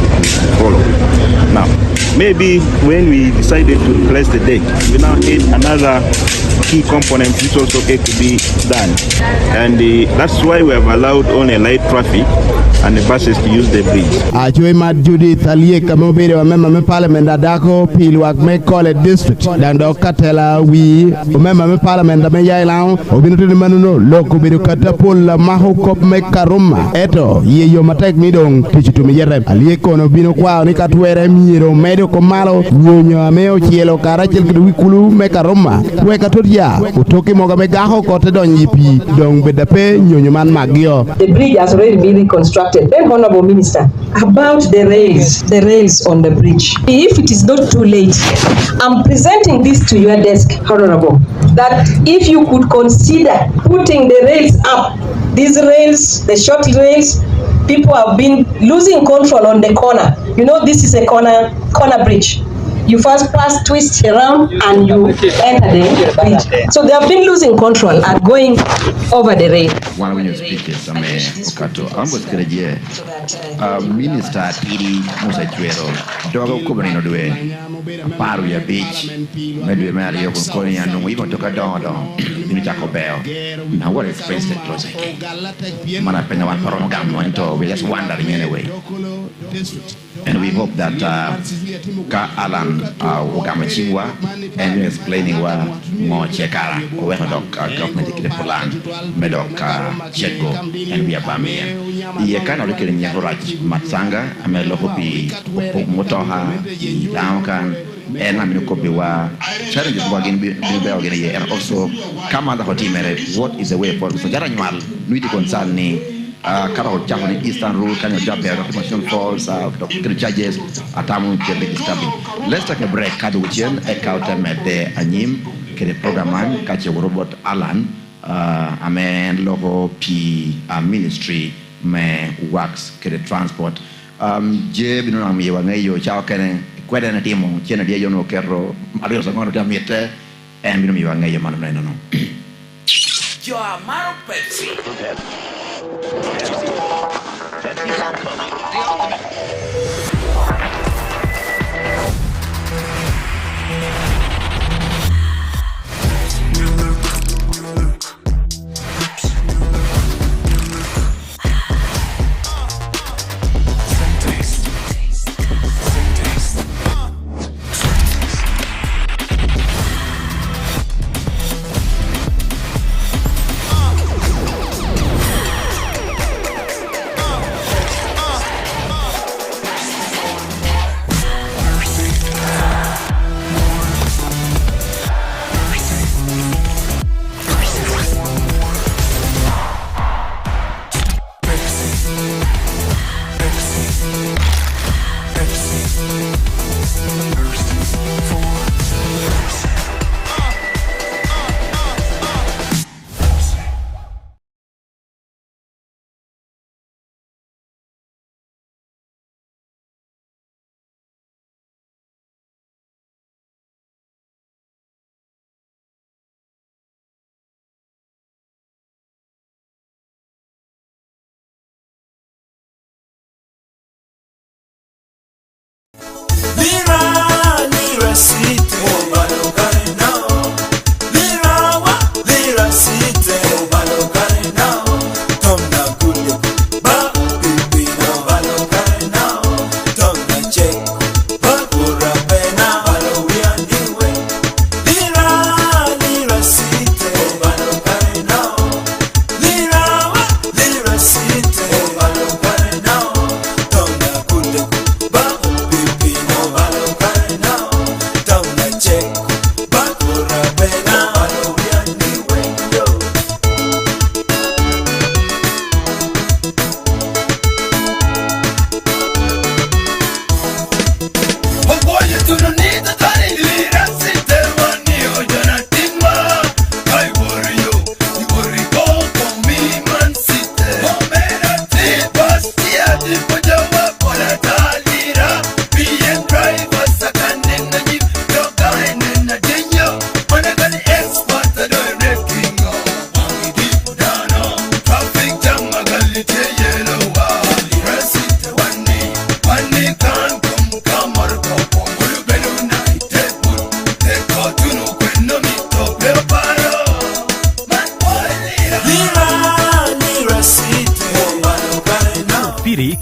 [SPEAKER 15] follow. Now maybe when we decided to replace the deck, we now need another key component which also had to be done, and that's why we have allowed only light traffic and the buses to use the bridge.
[SPEAKER 13] Ajoy Mat Judith Alie kamobere wa member me parliament adako pilwak me Kole district dando katela wi member me parliament me yailaw obinuto ni manuno loko biru katapol la maho kop me Karuma eto ye yo matek midong tichitu mi yerem Alie kono bino kwa ni katwere miro medio komalo nyonyo ameo chielo karachel kidu wikulu me Karuma weka totia utoki moga me gaho kote don yipi dong bedape nyonyo man magio.
[SPEAKER 16] The bridge has already been reconstructed. Then, Honorable Minister, about the rails on the bridge. If it is not too late, I'm presenting this to your desk, Honorable, that if you could consider putting the rails up, these rails, the short rails, people have been losing control on the corner. You know, this is a corner bridge. You first pass, twist around, and you enter the bridge. So they have been losing control and going over the rail.
[SPEAKER 1] One of your speakers, Okato, ambos kerejie, Minister Tiri Musa Twolo, Dogo Kubanino Due, Paru ya beach, Medwe Mario Koni and we want to go down in Jacobel. Now what is space that close again? Manapena one Parongam, we're just wandering anyway. And we hope that Ka Alan Wogamachiwa and you're explaining what more Chekara, where government land, Medok Cheko, and we are Bamia. Ye kind of looking in Yavoraj Matsanga, Amelohopi, Motoha, Downcan, and Aminokopiwa, challenges working Bilbao, and also Kamada Hotimere, what is the way forward? So Jaranwal, Luigi Gonzalni. Karo Japan Eastern Road, can you jump here? Recognition falls, doctor charges, Atamu disturbing. Let's take a break. Kaduchian, a counter mede Anyim, Kede Programman, catch a robot Alan, Amen logo P ministry, me works, Kede transport. Jebinami, Wangayo, Chowken, Quedanatimo, Chenadia Yono Kerro, Mario Sangono Damete, and Minumi Manano.
[SPEAKER 7] You are my Pepsi.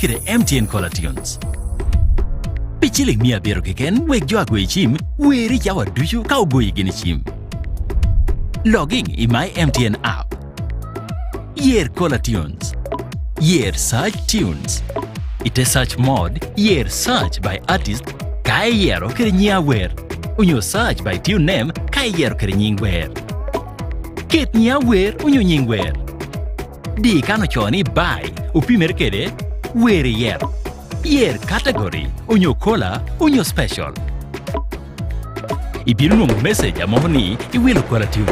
[SPEAKER 4] kire MTN Caller Tunes. Pichili mia biro keken weg jo agwe chim weri jawa duyu ka ugoyi gini chim. Logging in my MTN app. Year Caller Tunes. Year Search Tunes. Ite search mode, year search by artist, kai yero kere nyia wer. Unyo search by tune name, kai yero kere nying wer. Ket nyia wer, unyo nying wer. Di kano choni by, upimer kede, wer yer. Year category, unyo caller, unyo special. Ibiru nung message amohoni, iwilo Caller Tune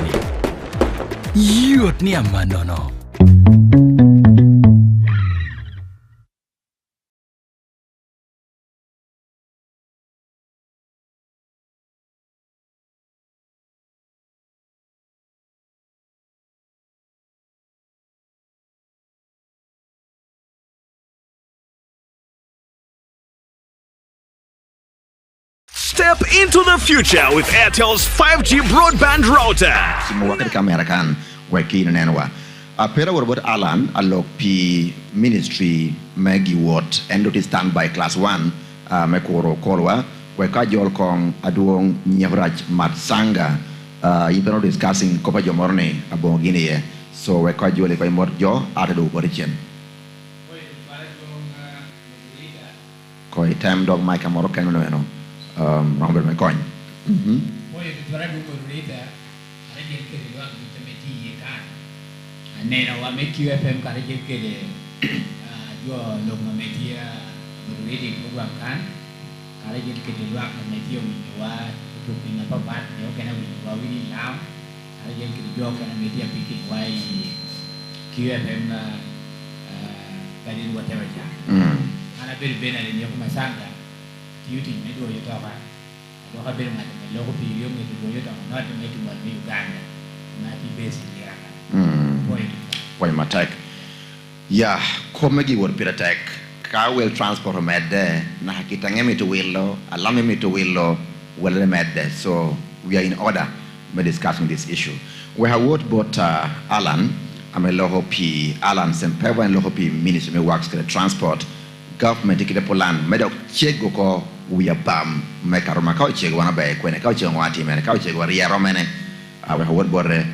[SPEAKER 4] ni. Yot ni amanono.
[SPEAKER 8] Step into the future with Airtel's 5G broadband router.
[SPEAKER 1] Wakati kamera kan wekina nenwa. Apera warbot Alan alok pi ministry megi what endo ti standby class 1 mekoro kolwa weka jol kong aduong nyavraj matsanga impero discussing kopa jomorne abong gini ye. So weka jole kwa imorjo atado origin. Koi time dog mic amoro kanu no. Robert McCoy.
[SPEAKER 17] Poi tuttora dunque voleteare che le due tutte metti kan. Nena wa me QFM kare che dua lo metti volete program kan. Kare che le due metti wa tu pinga papa yo kana wa wini lao. Kare che dua kana metti apiki wa QFM kare whatever ja. Ana bena ni yo masanga. Duty me do you talk about. I don't have been like a local period with the Toyota, not to make it like Uganda, not based in the
[SPEAKER 1] Point my tech. Yeah, Komegi would be a tech. Car will transport med there. Nakitangemi to Willow, Alamemi to Willow, well med there. So we are in order by discussing this issue. We have what about Alan. I'm a local P. Alan Sempewa and local P ministry works for the transport. Government take the plan. Medok check go we are bam make a Roma couch one by when a couch on one team and a couch or Ria Romane. Our word border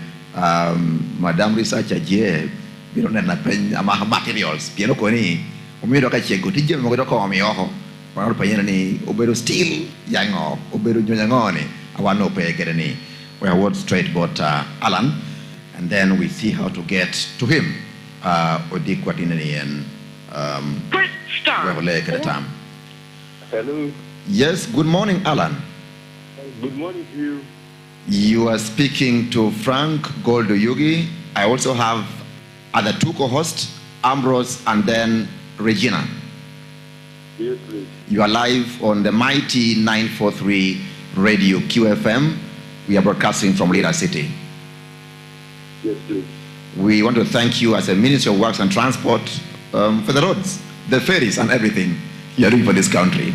[SPEAKER 1] Madame Researcher J. We don't end up in materials. Piano Coni, Umidoka check good teacher, Mogoco, Mioho, or Payani, Obedo Steel, Yango, Obedo Jangoni. I want no pay get any. We have word straight about Alan, and then we see how to get to him. Odik Quatinani and we have a leg at a time.
[SPEAKER 18] Hello.
[SPEAKER 1] Yes, good morning, Alan.
[SPEAKER 18] Good morning to you.
[SPEAKER 1] You are speaking to Frank Goldoyugi. I also have other two co-hosts, Ambrose and then Regina.
[SPEAKER 18] Yes, please.
[SPEAKER 1] You are live on the mighty 943 radio QFM. We are broadcasting from Lira City.
[SPEAKER 18] Yes, please.
[SPEAKER 1] We want to thank you as a Ministry of Works and Transport for the roads, the ferries and everything you are doing for this country.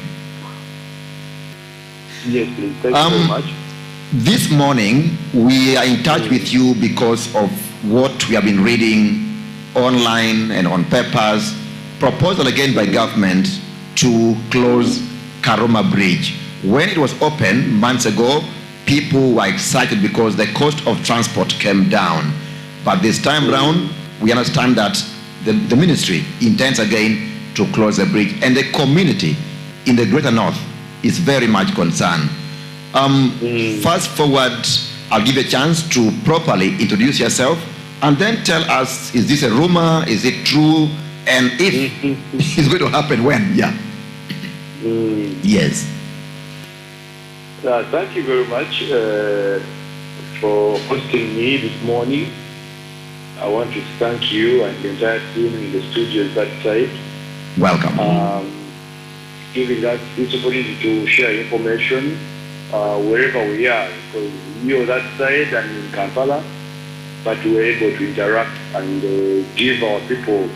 [SPEAKER 18] Yes, please. Thank you very much.
[SPEAKER 1] This morning, we are in touch with you because of what we have been reading online and on papers. Proposal again by government to close Karuma Bridge. When it was opened months ago, people were excited because the cost of transport came down. But this time round, we understand that the ministry intends again to close the bridge, and the community in the Greater North is very much concerned. Fast forward, I'll give you a chance to properly introduce yourself and then tell us, is this a rumor, is it true, and if it's going to happen when? Yeah. Yes.
[SPEAKER 18] Thank you very much for hosting me this morning. I want to thank you and the entire team in the studio that side.
[SPEAKER 1] Welcome.
[SPEAKER 18] Giving us this opportunity to share information wherever we are, because we are that side and in Kampala, but we're able to interact and give our people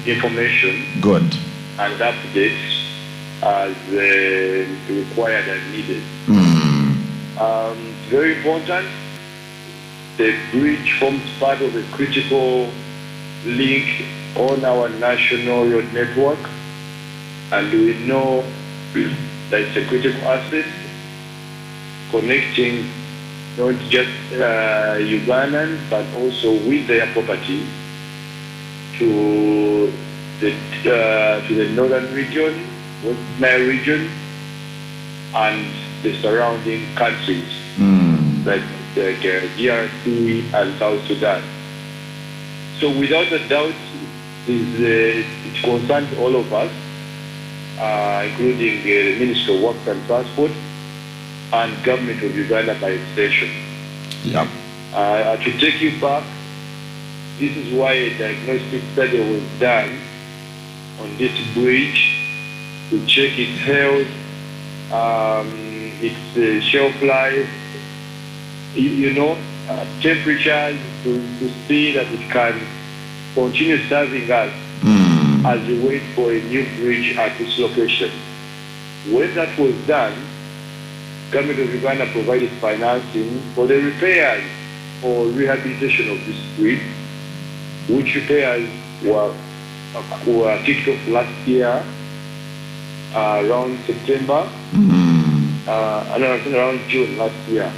[SPEAKER 18] information.
[SPEAKER 1] Good.
[SPEAKER 18] And updates as required and needed. Very important. The bridge forms part of a critical link on our national road network, And we know that it's a critical asset connecting not just Ugandans but also with their property to the northern region, West Nile region, and the surrounding countries like DRC and South Sudan. So without a doubt, it concerns all of us, including the Ministry of Works and Transport and Government of Uganda by extension.
[SPEAKER 1] Yeah.
[SPEAKER 18] To take you back, this is why a diagnostic study was done on this bridge to check its health, its shelf life, temperatures, to see that it can continue serving us as we wait for a new bridge at this location. When that was done, Government of Uganda provided financing for the repairs or rehabilitation of this bridge, which repairs were kicked off last year around September, around June last year,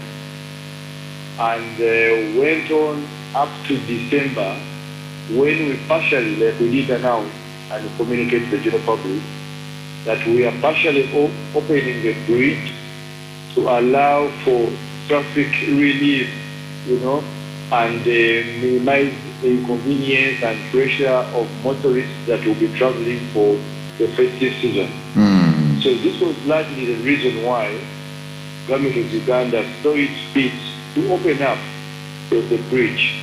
[SPEAKER 18] and went on up to December, when we did announce and communicate to the general public that we are partially opening the bridge to allow for traffic relief, and minimize the inconvenience and pressure of motorists that will be traveling for the festive season. So this was largely the reason why Government of Uganda saw it fit to open up the bridge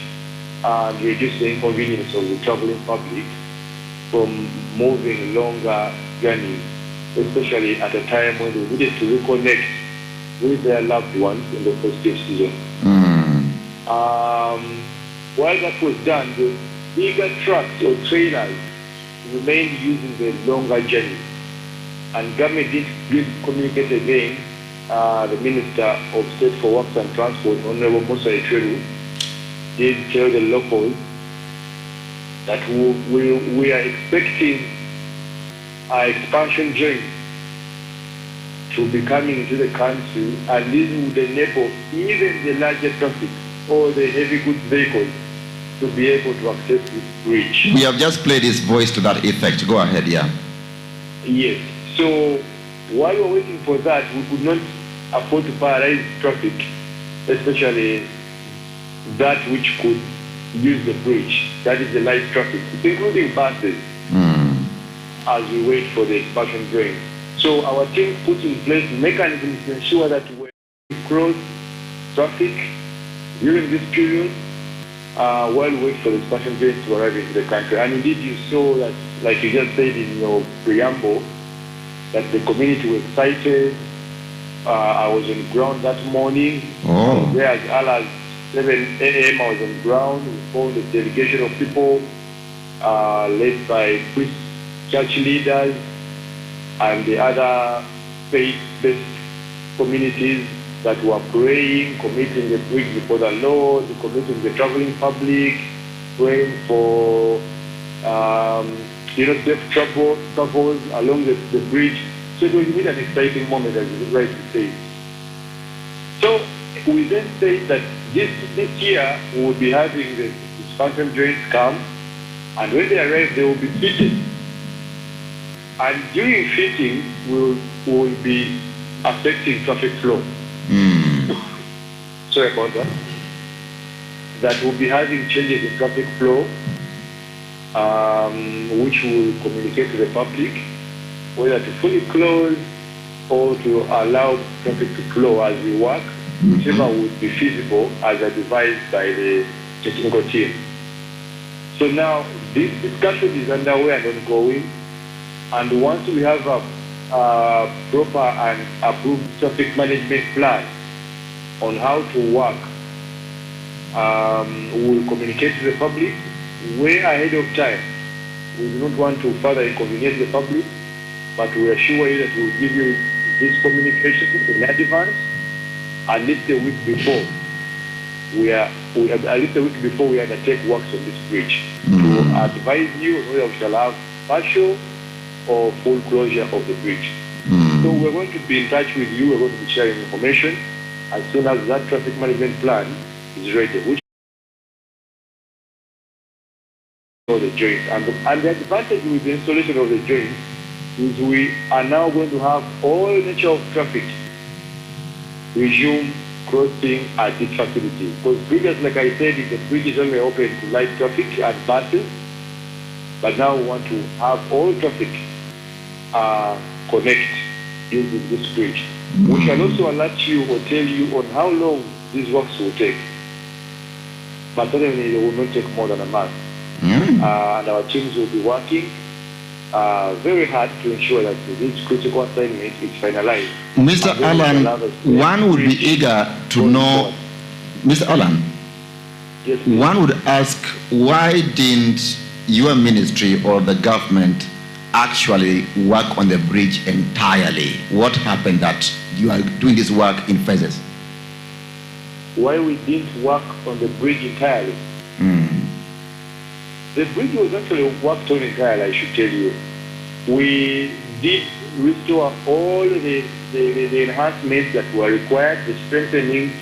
[SPEAKER 18] and reduce the inconvenience of the traveling public from moving longer journeys, especially at a time when they needed to reconnect with their loved ones in the festive season. While that was done, the bigger trucks or trailers remained using the longer journey. And government did communicate again, the Minister of State for Works and Transport, Honorable Yite Twolo, did tell the locals that we are expecting our expansion journey to be coming into the country, and this would enable even the larger traffic or the heavy goods vehicles to be able to access this bridge.
[SPEAKER 1] We have just played his voice to that effect. Go ahead, yeah.
[SPEAKER 18] Yes. So while we're waiting for that, we could not afford to paralyze traffic, especially that which could use the bridge. That is the light traffic, including buses, as we wait for the expansion drain. So our team put in place mechanisms to ensure that we cross traffic during this period while we wait for the expansion drain to arrive into the country. And indeed you saw that, like you just said in your preamble, that the community was excited. I was on ground that morning. There as early as 7 a.m. I was on ground. We found a delegation of people led by church leaders and the other faith-based communities that were praying, committing the bridge before the Lord, committing the traveling public, praying for safe travels along the bridge. So it was really an exciting moment, as you would like to say. So we then say that this year we will be having the expansion drains come, and when they arrive, they will be fitted. And during fitting, we will be affecting traffic flow. Sorry about that. That will be having changes in traffic flow, which will communicate to the public whether to fully close or to allow traffic to flow as we work, whichever would be feasible as advised by the technical team. So now this discussion is underway and ongoing, and once we have a proper and approved traffic management plan on how to work, we will communicate to the public way ahead of time. We do not want to further inconvenience the public, but we assure you that we will give you this communication in advance, at least a week before. At least a week before we undertake works on this bridge, to advise you whether we shall have partial or full closure of the bridge. So we're going to be in touch with you. We're going to be sharing information as soon as that traffic management plan is ready, which for the joint. And the advantage with the installation of the joint is we are now going to have all nature of traffic resume crossing at this facility. Because previously, like I said, the bridge is only open to light traffic and buses, but now we want to have all traffic connect using this bridge. We can also alert you or tell you on how long these works will take. But certainly they will not take more than a month. And our teams will be working very hard to ensure that this critical assignment is finalized.
[SPEAKER 1] Mr. Alan, one would be eager to know, Mr. Alan,
[SPEAKER 18] yes,
[SPEAKER 1] one would ask, why didn't your ministry or the government actually work on the bridge entirely? What happened that you are doing this work in phases?
[SPEAKER 18] Why we didn't work on the bridge entirely? The bridge was actually worked on entirely, I should tell you. We did restore all the enhancements that were required, the strengthening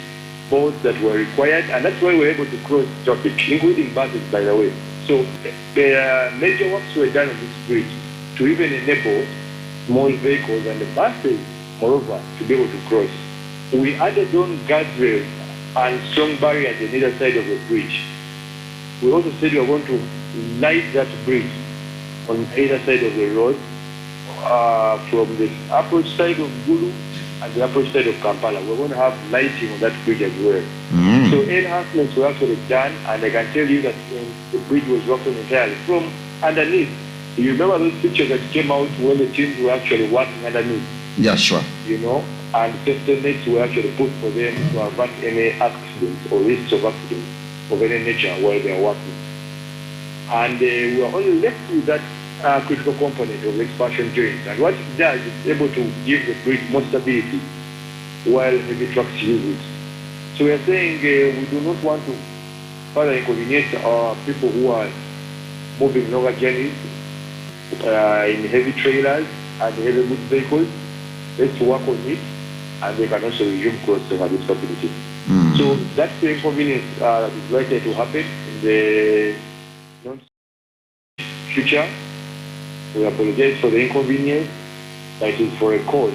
[SPEAKER 18] boards that were required, and that's why we were able to cross traffic, including buses, by the way. So the major works were done on this bridge to even enable small vehicles and the buses, moreover, to be able to cross. We added on guardrails and strong barriers on either side of the bridge. We also said we are going to light that bridge on either side of the road from the approach side of Gulu and the approach side of Kampala. We're going to have lighting on that bridge as well. So enhancements were actually done, and I can tell you that the bridge was worked on entirely from underneath. You remember those pictures that came out when the teams were actually working underneath?
[SPEAKER 1] Yeah, sure.
[SPEAKER 18] You know, and safety nets were actually put for them to avert any accidents or risks of accidents of any nature while they are working. And we are only left with that critical component of the expansion joint. And what it does is able to give the bridge more stability while heavy trucks use it. So we are saying we do not want to further inconvenience our people who are moving longer journeys in heavy trailers and heavy goods vehicles. Let's work on it, and they can also resume crossing at this facility. So that's the inconvenience that is likely to happen in the future. We apologize for the inconvenience, but it is for a cause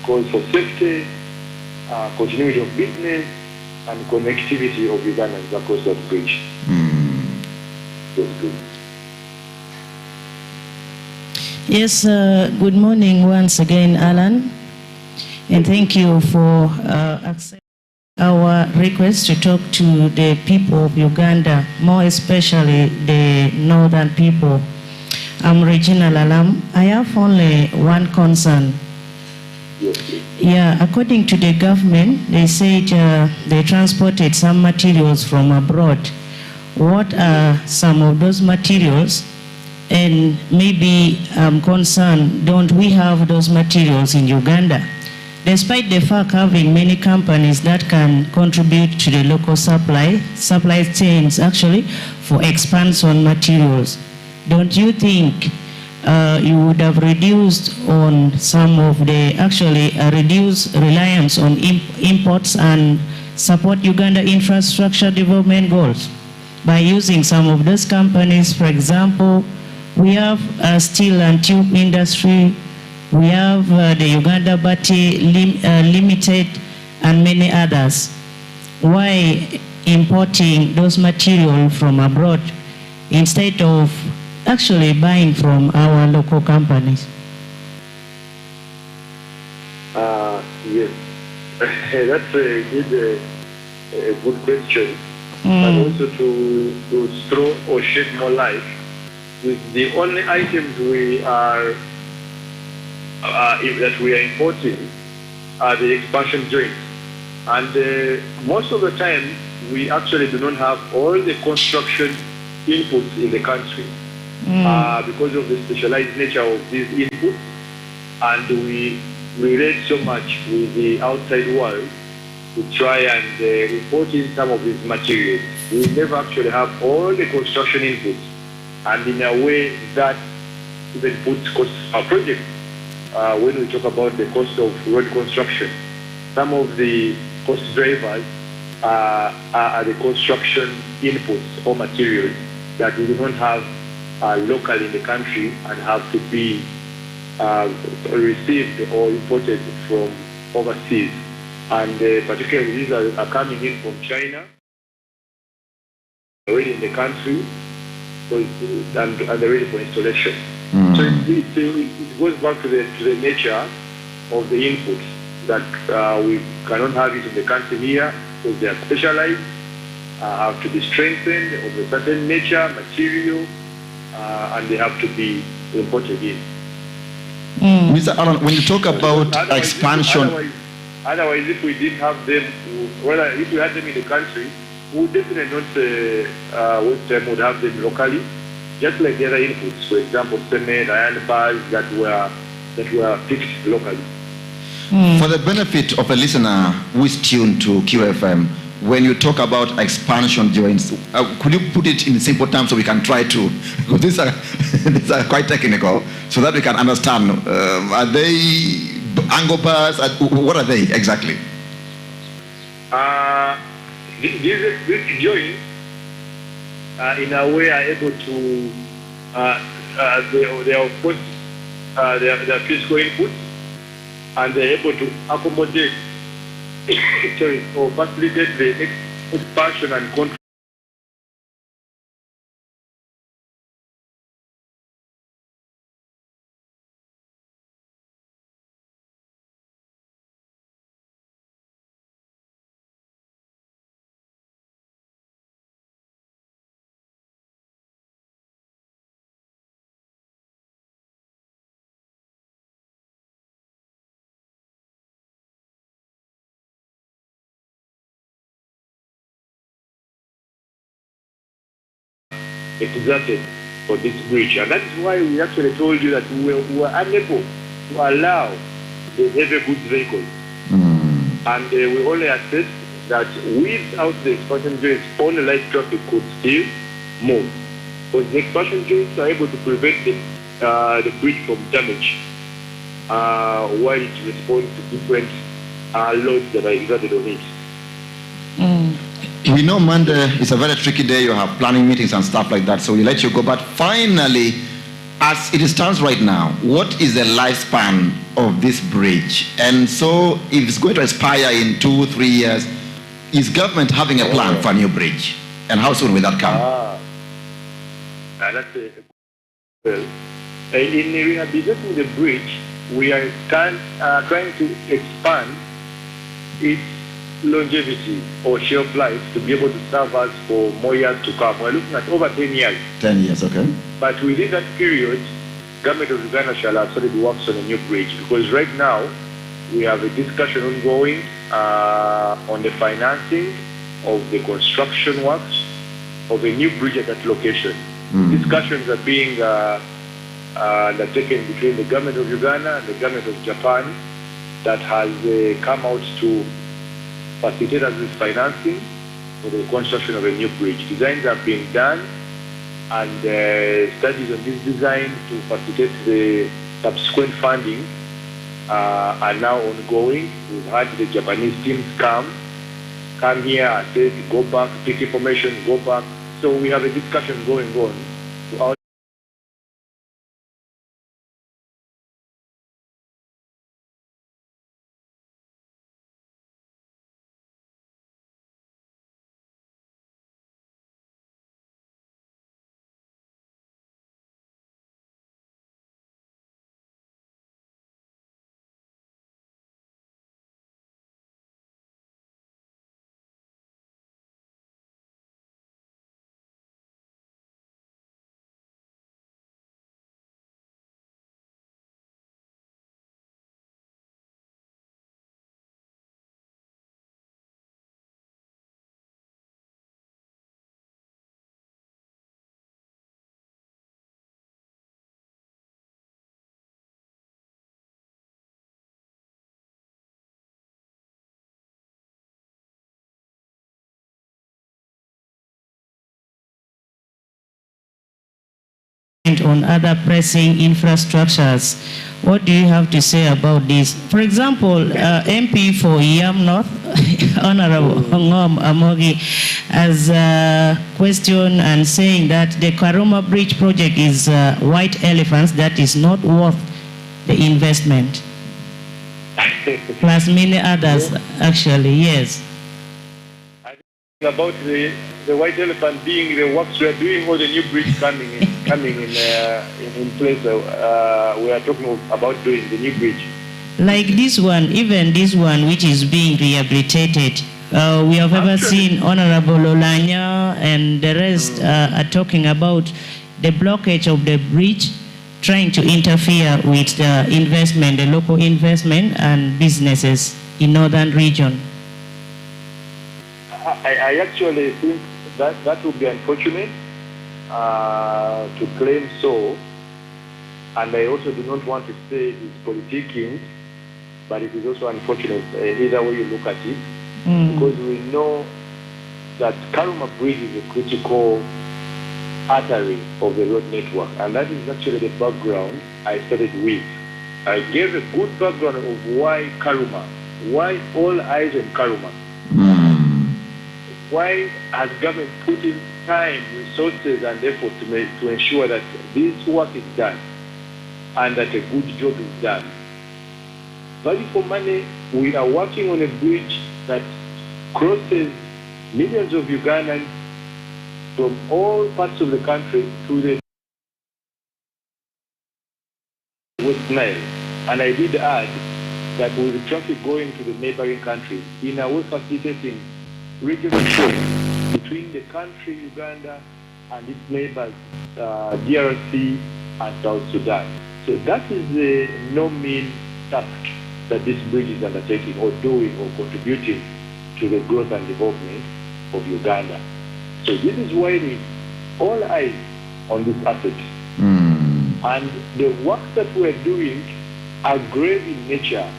[SPEAKER 18] for safety, continuity of business, and connectivity of Ugandans across that bridge. That's good.
[SPEAKER 2] Yes, good morning once again, Alan, and thank you for accepting our request to talk to the people of Uganda, more especially the northern people. I'm Regina Lalam. I have only one concern. Yeah, according to the government, they said they transported some materials from abroad. What are some of those materials? And maybe I'm concerned, don't we have those materials in Uganda? Despite the fact having many companies that can contribute to the local supply chains actually for expansion materials, don't you think you would have reduced on some of the, reduce reliance on imports and support Uganda infrastructure development goals by using some of those companies? For example, we have steel and tube industry, we have the Uganda Bati Limited and many others. Why importing those materials from abroad instead of actually buying from our local companies?
[SPEAKER 18] Yes, that's a good question. And also to throw or shed more light, the only items we are that we are importing are the expansion joints, and most of the time we actually do not have all the construction inputs in the country because of the specialized nature of these inputs, and we relate so much with the outside world to try and import in some of these materials. We never actually have all the construction inputs, and in a way that even put cost projects. When we talk about the cost of road construction, some of the cost drivers are the construction inputs or materials that we do not have locally in the country and have to be received or imported from overseas. And particularly these are coming in from China, already in the country, and they're ready for installation. So it goes back to the nature of the inputs that we cannot have it in the country here because they are specialized, have to be strengthened of a certain nature, material, and they have to be imported in.
[SPEAKER 1] Mr. Alan, when you talk about expansion...
[SPEAKER 18] Otherwise, if we didn't have them, if we had them in the country, we would definitely not would have them locally, just like the other inputs, for example, cement, iron bars that were fixed locally.
[SPEAKER 1] For the benefit of a listener who is tuned to QFM, when you talk about expansion joints, could you put it in simple terms so we can try to, because these are quite technical, so that we can understand. Are they angle bars? What are they exactly?
[SPEAKER 18] These joints, in a way, are able to, they are of course, they are physical inputs, and they're able to accommodate or facilitate the expansion and control. Exerted for this bridge, and that is why we actually told you that we were unable to allow the heavy goods vehicles, and we only assessed that without the expansion joints, only light traffic could still move, because the expansion joints are able to prevent the bridge from damage while it responds to different loads that are exerted on it.
[SPEAKER 1] We know Monday is a very tricky day. You have planning meetings and stuff like that, so we let you go. But finally, as it stands right now, what is the lifespan of this bridge? And so, if it's going to expire in 2-3 years, is government having a plan for a new bridge? And how soon will that come?
[SPEAKER 18] That's well. In rehabilitating the bridge, we are trying to expand its longevity or shelf life to be able to serve us for more years to come. We're looking at over 10 years.
[SPEAKER 1] 10 years, okay.
[SPEAKER 18] But within that period, government of Uganda shall have started works on a new bridge, because right now we have a discussion ongoing on the financing of the construction works of a new bridge at that location. Discussions are being undertaken between the government of Uganda and the government of Japan that has come out to facilitate us with financing for the construction of a new bridge. Designs are being done, and studies on this design to facilitate the subsequent funding are now ongoing. We've had the Japanese teams come here and say, go back, pick information, go back. So we have a discussion going on to
[SPEAKER 2] spent on other pressing infrastructures. What do you have to say about this? For example, MP for Yam North, Honorable Ngom Amogi, has questioned and saying that the Karuma Bridge project is white elephants that is not worth the investment. Plus many others, actually, yes.
[SPEAKER 18] About the white elephant being the works we are doing or the new bridge coming in place. We are talking about doing the new bridge.
[SPEAKER 2] Like this one, even this one which is being rehabilitated. We have ever seen Honorable Olanya and the rest are talking about the blockage of the bridge, trying to interfere with the investment, the local investment and businesses in northern region.
[SPEAKER 18] I actually think that would be unfortunate to claim so, and I also do not want to say it is politicking, but it is also unfortunate either way you look at it, because we know that Karuma Bridge is a critical artery of the road network, and that is actually the background I started with. I gave a good background of why Karuma, why all eyes on Karuma. Why has government put in time, resources, and effort to ensure that this work is done and that a good job is done? Value for money, we are working on a bridge that crosses millions of Ugandans from all parts of the country to the West Nile. And I did add that with the traffic going to the neighboring countries, in a way facilitating regional trade between the country, Uganda, and its neighbors, DRC and South Sudan. So that is no mean task that this bridge is undertaking or doing or contributing to the growth and development of Uganda. So this is why we all eyes on this asset. And the work that we are doing are grave in nature,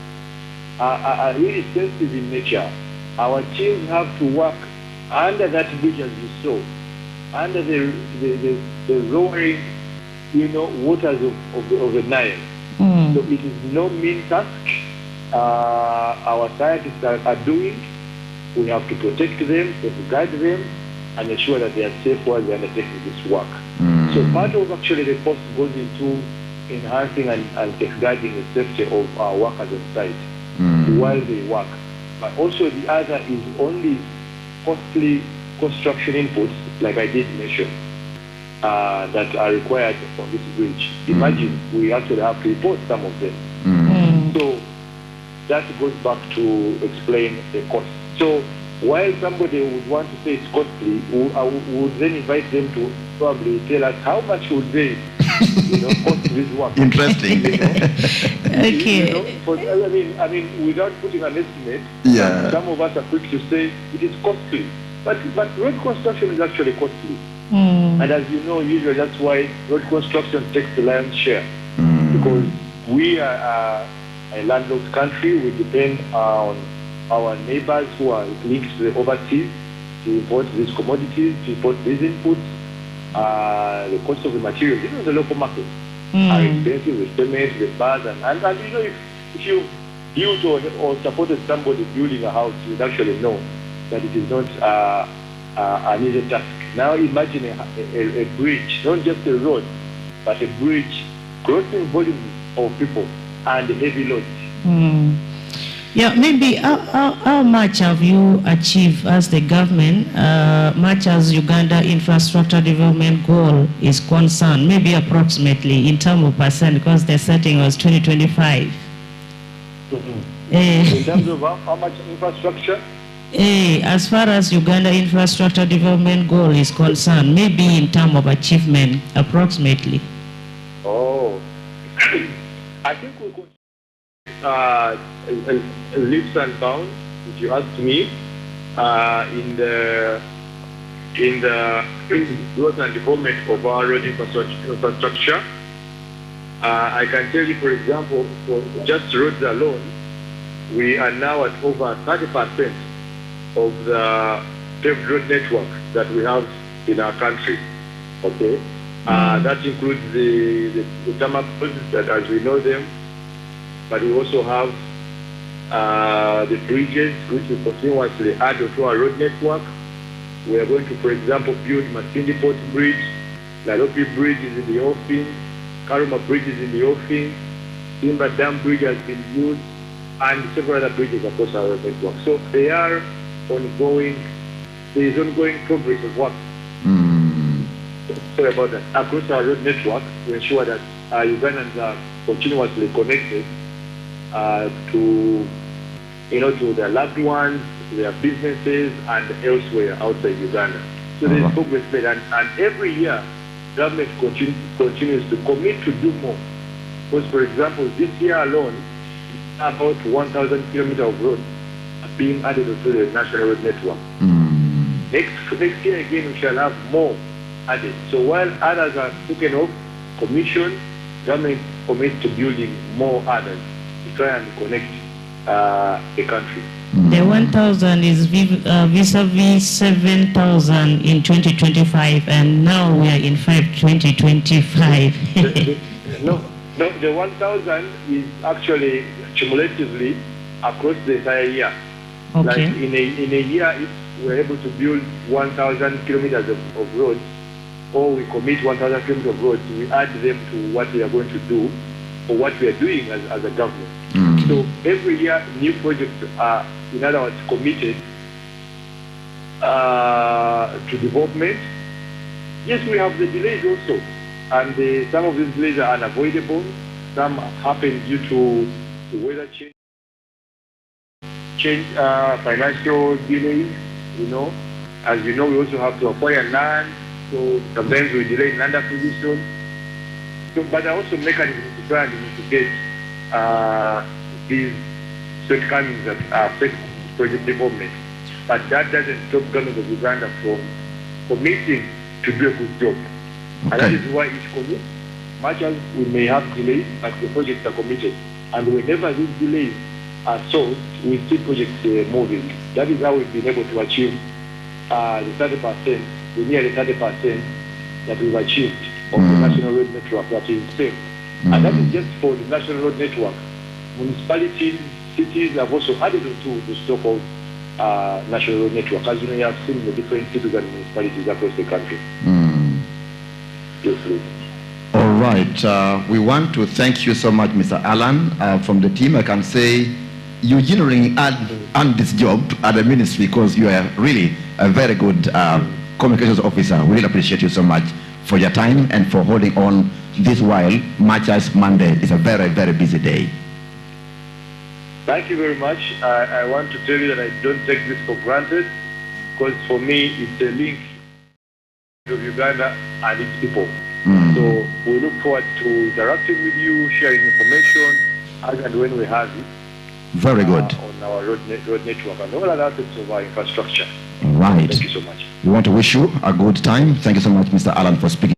[SPEAKER 18] are really sensitive in nature. Our teams have to work under that bridge, as you saw, under the roaring, waters of the Nile. So it is no mean task. Our scientists are doing. We have to protect them, guide them, and ensure that they are safe while they are undertaking this work. So part of actually the cost goes into enhancing and safeguarding the safety of our workers on site while they work. But also the other is only costly construction inputs, like I did mention, that are required on this bridge. Imagine we actually have to import some of them. So that goes back to explain the cost. So while somebody would want to say it's costly, we would then invite them to probably tell us how much would they cost this work.
[SPEAKER 1] Interesting.
[SPEAKER 2] Okay.
[SPEAKER 18] I mean, without putting an estimate, some of us are quick to say it is costly. But road construction is actually costly. And as you know, usually that's why road construction takes the lion's share. Because we are a landlocked country, we depend on our neighbors who are linked to the overseas to import these commodities, to import these inputs. The cost of the materials, even the local market, are expensive, the cement, the bars, and if you built or supported somebody building a house, you'd actually know that it is not an easy task. Now imagine a bridge, not just a road, but a bridge crossing volumes of people and heavy loads.
[SPEAKER 2] Yeah, maybe how much have you achieved as the government, much as Uganda infrastructure development goal is concerned, maybe approximately in terms of percent, because the setting was 2025.
[SPEAKER 18] In terms of how much infrastructure?
[SPEAKER 2] As far as Uganda infrastructure development goal is concerned, maybe in terms of achievement, approximately.
[SPEAKER 18] Oh, I think we could leaps and bounds, if you ask me, in the growth and development of our road infrastructure. I can tell you, for example, for just roads alone, we are now at over 30% of the paved road network that we have in our country. Okay, That includes the tarmac roads that as we know them, but we also have the bridges which we continuously add to our road network. We are going to, for example, build Masindi Port Bridge, Nairobi Bridge is in the offing, Karuma Bridge is in the offing, Simba Dam Bridge has been built, and several other bridges across our road network. So they are ongoing, there is ongoing progress of work. Sorry about that. Across our road network to ensure that Ugandans are continuously connected to their loved ones, their businesses, and elsewhere outside Uganda. So there is progress made, and every year government continues to commit to do more. Because, for example, this year alone, about 1,000 kilometers of road are being added to the national road network. Next year again, we shall have more added. So while others are taken off commission, government commits to building more others to try and connect the country.
[SPEAKER 2] The 1,000 is vis-a-vis 7,000 in 2025, and now we are in 2025.
[SPEAKER 18] No, the 1,000 is actually cumulatively across the entire year.
[SPEAKER 2] Okay.
[SPEAKER 18] Like in a year, if we're able to build 1,000 kilometers of roads, or we commit 1,000 kilometers of roads, we add them to what we are going to do, or what we are doing as a government. So every year, new projects are, in other words, committed to development. Yes, we have the delays also, and some of these delays are unavoidable. Some happen due to the weather change, financial delays. As you know, we also have to acquire land, so sometimes we delay land acquisition. So, but there are also mechanisms to try and mitigate these shortcomings that affect project development. But that doesn't stop government of Uganda from committing to do a good job. And that is why each commit, much as we may have delays, but the projects are committed. And whenever these delays are solved, we see projects moving. That is how we've been able to achieve the 30%, the nearly 30% that we've achieved of the national road network that is safe. And that is just for the national road network. Municipalities, cities have also added to the stock of national road network. As you know, you have seen the different cities and municipalities across the country. Yes, please.
[SPEAKER 1] All right. We want to thank you so much, Mr. Alan. From the team, I can say you generally earned this job at the ministry because you are really a very good communications officer. We really appreciate you so much for your time and for holding on this while, much as Monday is a very, very busy day.
[SPEAKER 18] Thank you very much. I want to tell you that I don't take this for granted, because for me, it's a link of Uganda and its people. So we look forward to interacting with you, sharing information as and when we have it.
[SPEAKER 1] Very good.
[SPEAKER 18] On our road network and all other aspects of our infrastructure.
[SPEAKER 1] Right.
[SPEAKER 18] Thank you so much.
[SPEAKER 1] We want to wish you a good time. Thank you so much, Mr. Alan, for speaking.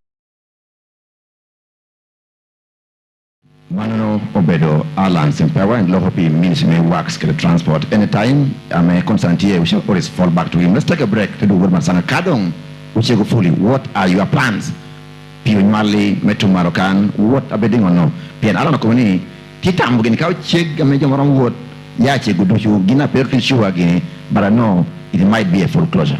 [SPEAKER 1] Manono Obedo Alan Simpewa and Lohopi Ministry works the transport. Anytime I'm a constant here, we should always fall back to him. Let's take a break to do what Masana Kadong, which go fully. What are your plans? Pio Mali, Metu Marokan, what are bidding or no? Pian Alan Comuni, Titam Bugin Cow Chig, a major moron wood, Yache Gudu, Gina Perkin Shoe again, but I know it might be a full closure.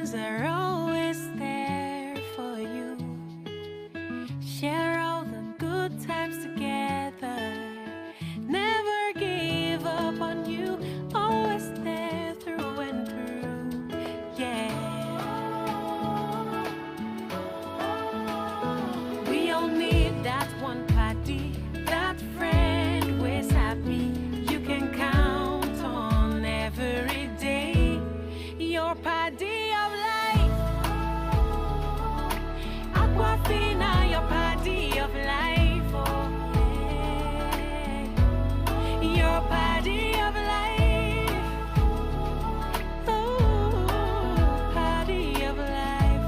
[SPEAKER 5] friends are always there for you. Share all the good times together. Never give up on you. Always there through and through. Yeah. We all need that one party, that friend who's happy. You can count on every day. Your party of life. Aquafina, your party of life. Oh, yeah. Your party of life. Oh, party of life.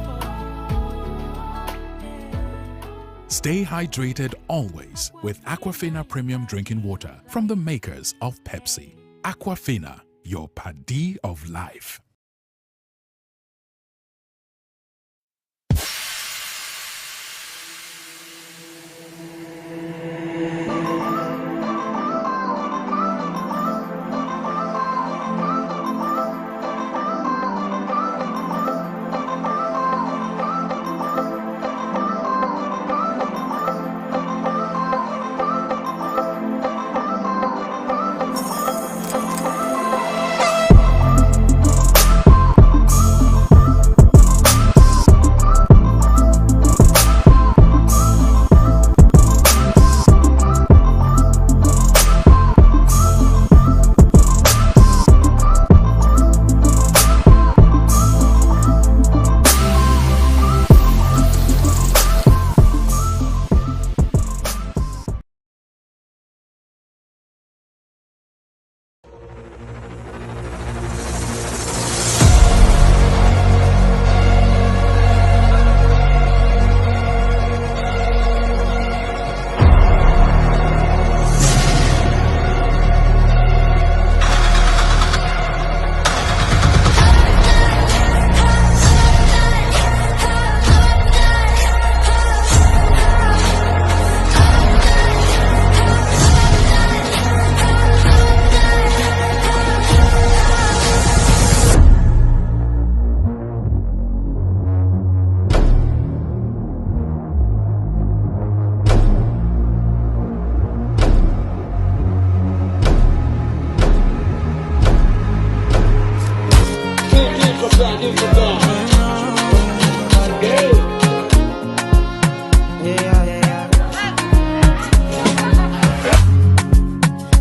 [SPEAKER 6] Stay hydrated always with Aquafina Premium Drinking Water from the makers of Pepsi. Aquafina, your paddy of life.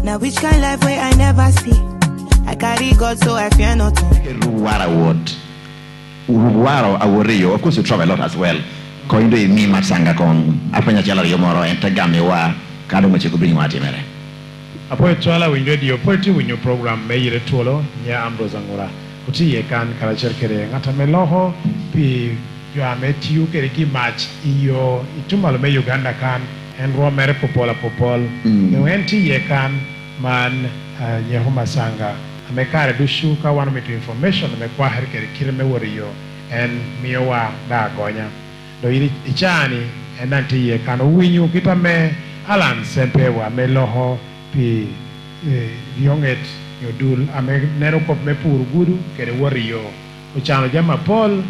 [SPEAKER 19] Now which kind life way I never see. I carry God so I fear nothing.
[SPEAKER 1] Ruwara Award. Ruwara Aworio. Of course you travel a lot as well. Koindo mi matsanga kon apanya chala yomoro entagame wa kado mche kubini wati mere.
[SPEAKER 3] Apo Twala win radio poetry win your program me Yite Twolo nya Ambrose Angura. Kuti ye kan karacher kere ngata meloho pi yo ametiu kere ki match iyo itumalo me Uganda kan en ro mere popola popol. No enti ye kan man Yehoma Sanga amekare dushu ka wana mitu information amekwa herikere kireme woriyo en miyowa da gonya do yiri ichani enanti ye kan winyu kitame alan sempewa meloho pi yonget yodul ame nero kop me pur gudu kere woriyo uchano jama Paul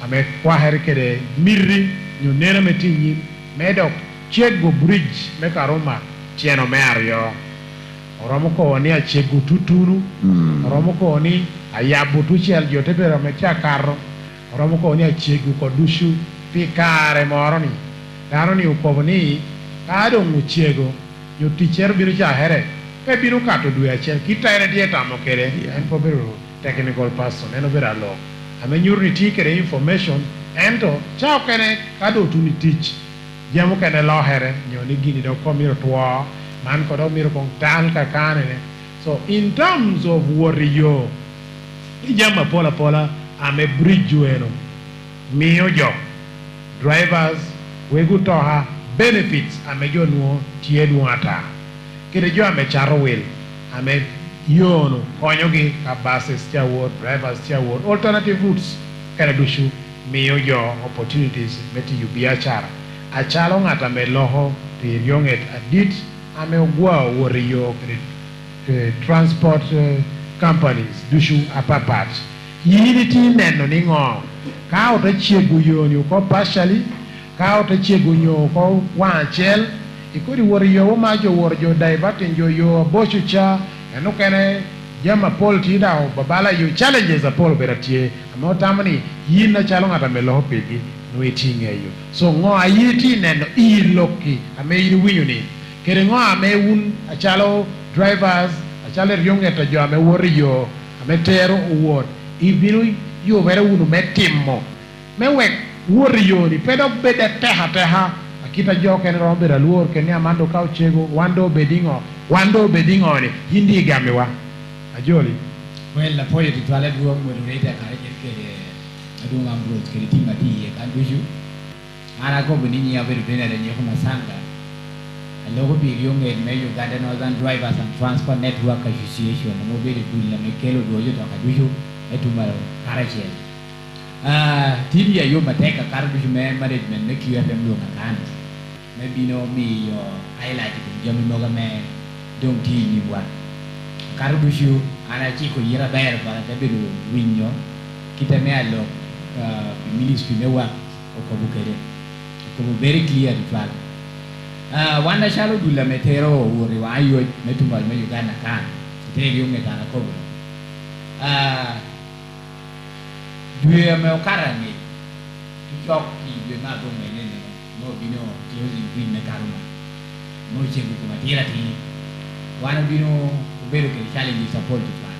[SPEAKER 3] amekwa herikere mirri nyu nena metinyi medok chego bridge mekaroma chieno meario Oromo ko ni achegu tuturu, oromo ko ni ayabu tuchel jotebera mecha karo, oromo ko ni achegu ko dushu pikare moroni. Dano ni ukobo ni kado nguchego, yo teacher biru cha here, ke biru kato duya chel kita ene dieta mokere, en po biru technical person, eno bira lo. Ame nyuri tikere information, ento chao kene kado tuni teach. Jamu kene lo here, nyoni gini do komiro tuwa. Man kodo miro kong tal kakane. So in terms of warrior, ijama pola pola ame bridge eno. Miyo jo drivers wegu toha benefits ame jo nuo tiedu ata. Kire jo ame charo will ame yono konyogi ka buses tia word, drivers tia word, alternative routes kare dushu miyo jo opportunities meti yubiachara. Achalo ngata me loho ti yonget adit ame ogwa woriyo transport companies dushu apapat yini ti neno ni ngo ka o to chiegu yo ni ko partially ka o to chiegu nyo ko wanchel ikuri wor yo ma jo wor jo divert jo yo bochucha eno kene jama pol ti da o babala yo challenges a pol beratie amo tamani yin na chalo ngata me lo pegi no etinge yo so ngo ayiti neno I loki ame iri winyo ni kere ngo ame un a chalo drivers a chalo ryonge to jo ame wor yo ame tero wor ibiru yo bere unu metimo mewek wor yo ni pedo bede teha akita jo ken rombe ra luor ken amando ka ochego wando bedingo ni hindi gamewa ajoli
[SPEAKER 17] well la poi di toilet duo moderator kare ke adu ngambro ke timba di kan buju ara ko bunini ya beru dena renye ko masanga alogo bi yonge me Uganda Northern Drivers and Transport Network Association mo be de dulla me kelo do yo to ka buju etumaro karaje tidi ya yo mateka kar buju me management ne QFM lo kan me bino mi yo highlight ko jami mo ga me dong ti ni bwa Karubushu ana chiko yira bayar para tabiru winyo kita me allo ministry me wa ko bukere ko very clear di fala wanda shalo dulla metero wori wa ayo metumbal me Uganda kan te yo me kana ko duye me okarani chok ki be ma do me ne no bino closing green me karuma no chego ko matira ti wana bino vero che challenge support to fare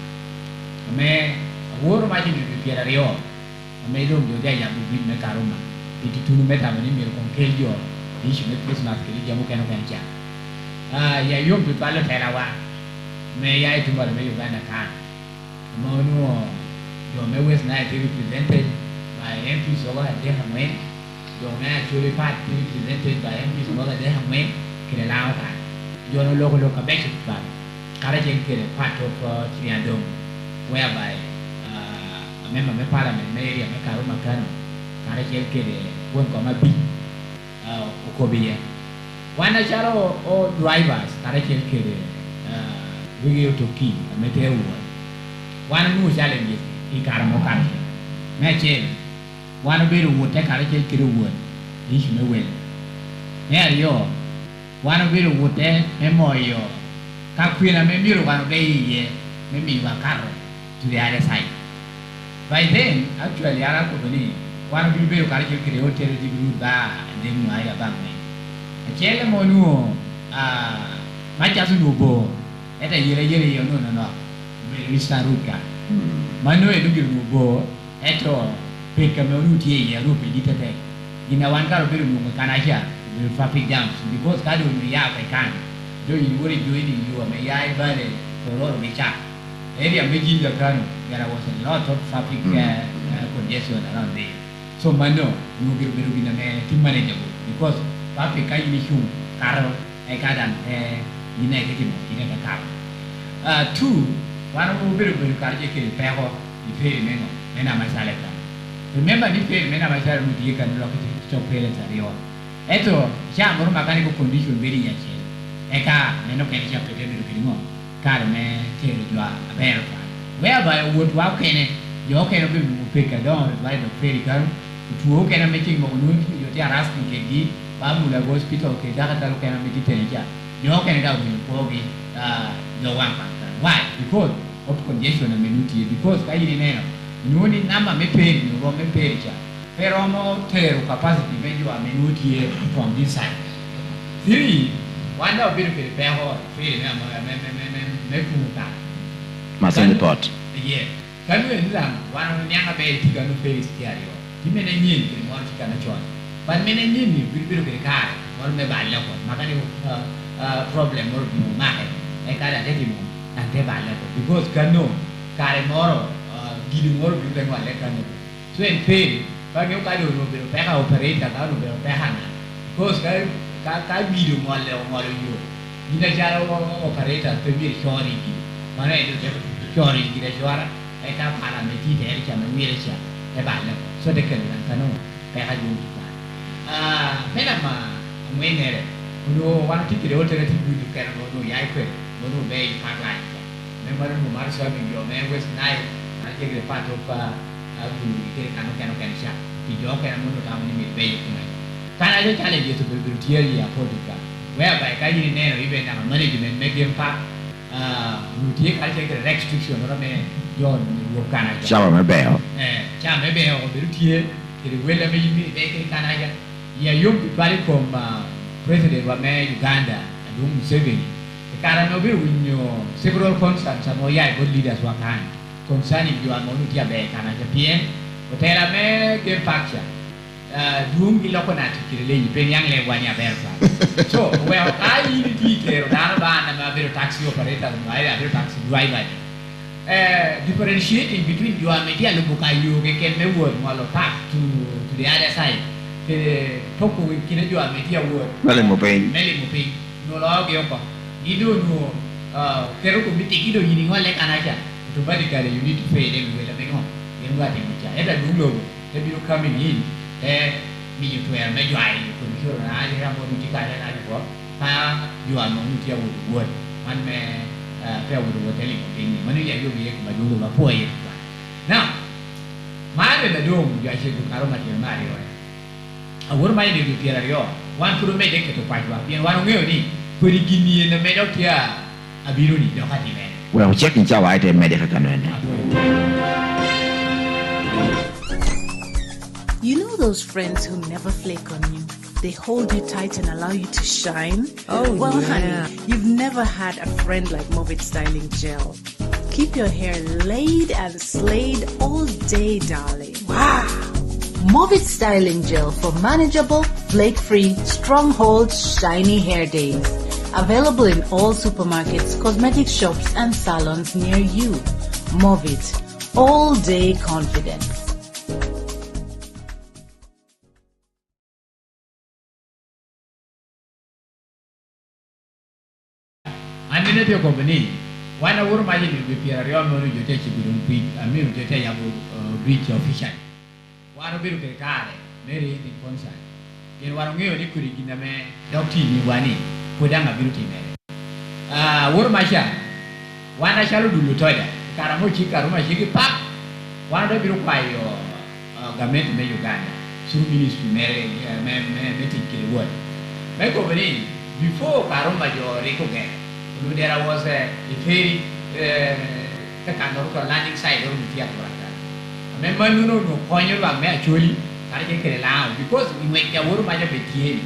[SPEAKER 17] a me lavoro ma di più rio a me lo io ya bu me karoma e tu non metta me mi con che io dici me Christmas che diciamo che non pensa ya io più parlo te la wa me ya tu male me io gana kan no no io me was night represented by MP so ga de hamen io me actually part represented by MP so ga de hamen che la ta io non lo ka back to fare Karajen is part of Triandom, whereby a member of the parliament, Mary and Karuma Kano, Karajen won't come a big Okobia. One a shadow or drivers, Karajen we go to key, a meteor word. One new challenge is Ikaramokan. Match one of the wood take Karajen word, each may win. Here you one of the wood take Memorio. Kakwina me miro kan be ye me mi ba karo to the other side. By then, actually, ara ko bani one bi be ka ke kire hotel di group ba then no aya ba me. Chele mo nu ma cha su no bo eta yere yo no me sta ruka. Ma no e du no bo eto pe ka me nu tie ye ru pe di tete. Ina wan ka ro be no kana sha the traffic jams because ka do no ya pe kan. Do you worry doing you may I buy it for all of the chat. Area making the gun, there was a lot of traffic congestion around there. So, Mano, you will be a man manageable because traffic I issue, Carol, a garden, negative in a car. Two, one of the very cardiac pebble, the pay memo, and I'm a salata. Remember, the pay men I shall you can look at stop parents at the all. Eto, jam or mechanical condition very young. Eka meno kene cha pete mi kimo kar me tero jwa abero whereby would walk kene yo kene bi mu peka don by the ferry kan tu kene me chi mo nu yo ti aras ki gi ba mu la hospital ke da ta kene me ti tene ja yo kene da bi ko bi no one factor why because of congestion and minuti because kai ni neno nu ni namba me peri no me peri cha pero mo tero capacity me jwa minuti from this side three one of the people free me kuta
[SPEAKER 1] Masan report.
[SPEAKER 17] Yeah. Can you examine one of the young baby to go to face stereo? He made a need to want to can join. But many need will be the car or me by level. Mechanical problem or no matter. I can't get him and they by level because can no carry more giving more than one letter. So in pay, but you can do better operator out of the Pehana because ka video mo yo ina jara operator to be shori ki mana itu shori ki da shora e ka para me ti de cha me wi cha e ba le so de kan kan no pe ha ju me na ma me ne re no wan ti de hotel ti du kan no ya kwe no be pa la me ma no mar so bi yo me west night che fatto che hanno sha ti gioca e non da mi be come kana le challenge to be theory a politica whereby ka yin ne no ibe na management making part rutie ka che restriction ora me yo wo kana
[SPEAKER 1] Ciao me beo.
[SPEAKER 17] cha me be o be rutie che quella me mi be che kana ya yom pali come president wa me Uganda adum Museveni kana no be winyo several concerns mo ya good leaders wa kan concerning you are monu tia be kana ja pien otera me ke faction dum gi lokona ti le yi pen yang le wanya bersa so well I need detail dana ba na be taxi operator ma ya be taxi driver differentiating between you and media lo buka you ke me word ma lo tap to the other side ke toku ki ne you and media word
[SPEAKER 1] Mele mo pe.
[SPEAKER 17] no lo ge ko gido no kero ko miti gido yini ngole kanaja to basically you need to pay them with a big one you got it mucha eta dulo they be coming in mi you to me you ai ko sure na ya mo miti ka na ko pa you are no miti wo wo man me pe wo wo tele ko tin manu ya yo ye ko ma dulo ba po ye now ma le da dum ya che ko karo ma ti ma ri a wor mai de piera rio wan kuro me de ke to pa wa bien wan ngeo ni ko ri gini na me do kia abiru ni do hati me
[SPEAKER 1] Well, checking Ciao Yite medical canon.
[SPEAKER 20] You know those friends who never flake on you? They hold you tight and allow you to shine?
[SPEAKER 21] Oh,
[SPEAKER 20] well,
[SPEAKER 21] yeah.
[SPEAKER 20] honey, you've never had a friend like Movit Styling Gel. Keep your hair laid and slayed all day, darling.
[SPEAKER 21] Wow! Movit Styling Gel for manageable, flake-free, strong-hold, shiny hair days. Available in all supermarkets, cosmetic shops, and salons near you. Movit, all-day confidence.
[SPEAKER 17] Andine pia company wana wuru maji ni pia rio mo ni jote chibirun pi amiru jote ya bridge official wana biru ke kare meri ni concern yen wana ngeo ni kuri gina me doctor ni wani kodanga biru ti mere wuru masha wana shalu dulu toida kara mo chika ruma shiki pap wana do biru kwa yo government me Uganda su ministry mere me tikile word me company before karoma jo reko ge there was a very landing site on the theater. I remember no point of me actually I think because we make a word by the BTA.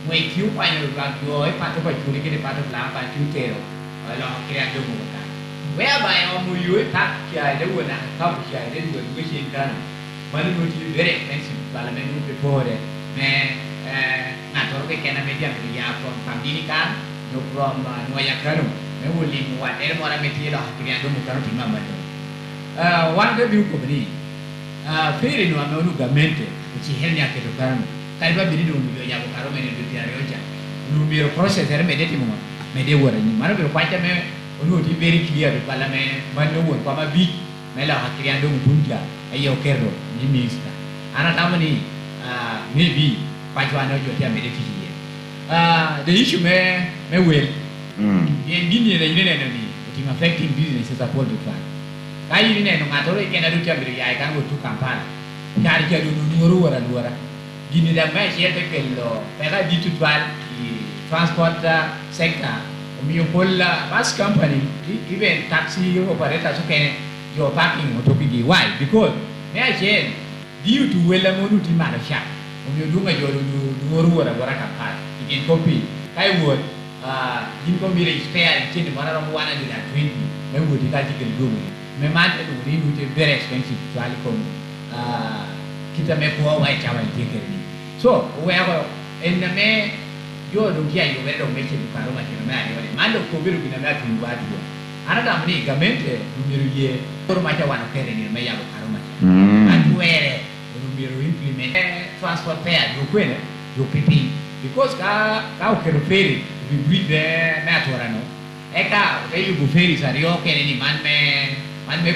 [SPEAKER 17] When you find a black boy, part of a curriculum, part of lamp and two tail along Kiato. Whereby on you pack the wood and top share, then with which in Ghana. Money would be very expensive, parliament before it. Not only can I make a from Pambinica. No from Noya Kanu, me will leave what Elmora Metila, Kriando Mukarpima. One of you company, Ferry no Amonu Gamente, which he held at the Kanu, Kaiba Bidu, Yabukarum and Dutierioja, will be a process and meditating, Medewar and Marabu Patame, who would be very clear to Parliament, Manu, Pama Beat, Mela Kriando Bunja, Ayokero, Minister. Anatamani, maybe Patuano Jotia meditation. The issue may well. The engineer is affecting business as a political fan. I didn't know Matore can do Jamaica, I can go to Kampala. Carrier do Nuru or Alura. Give me the match yet a fellow. Pera did to transport sector. Miopola bus company, even taxi operators who can your parking or to why? Because may I say, due to Wellamodu Timarasha, when you do your Nuru or Kampala. In copy, I would income spare and change 120. When would it actually go? My man would be very expensive to Alicom. Kitameko white tower take it. So, wherever in the May, you don't hear you better make it to Paroma in America. Man of Kobe in American bad. Another money, Gamente, Rumiru, or Mata one of in Maya Paroma. And where Rumiru implement transport fare, you quit, you PP. Because ka can ferry we breathe there naturano eka you go ferry sario ke ni man me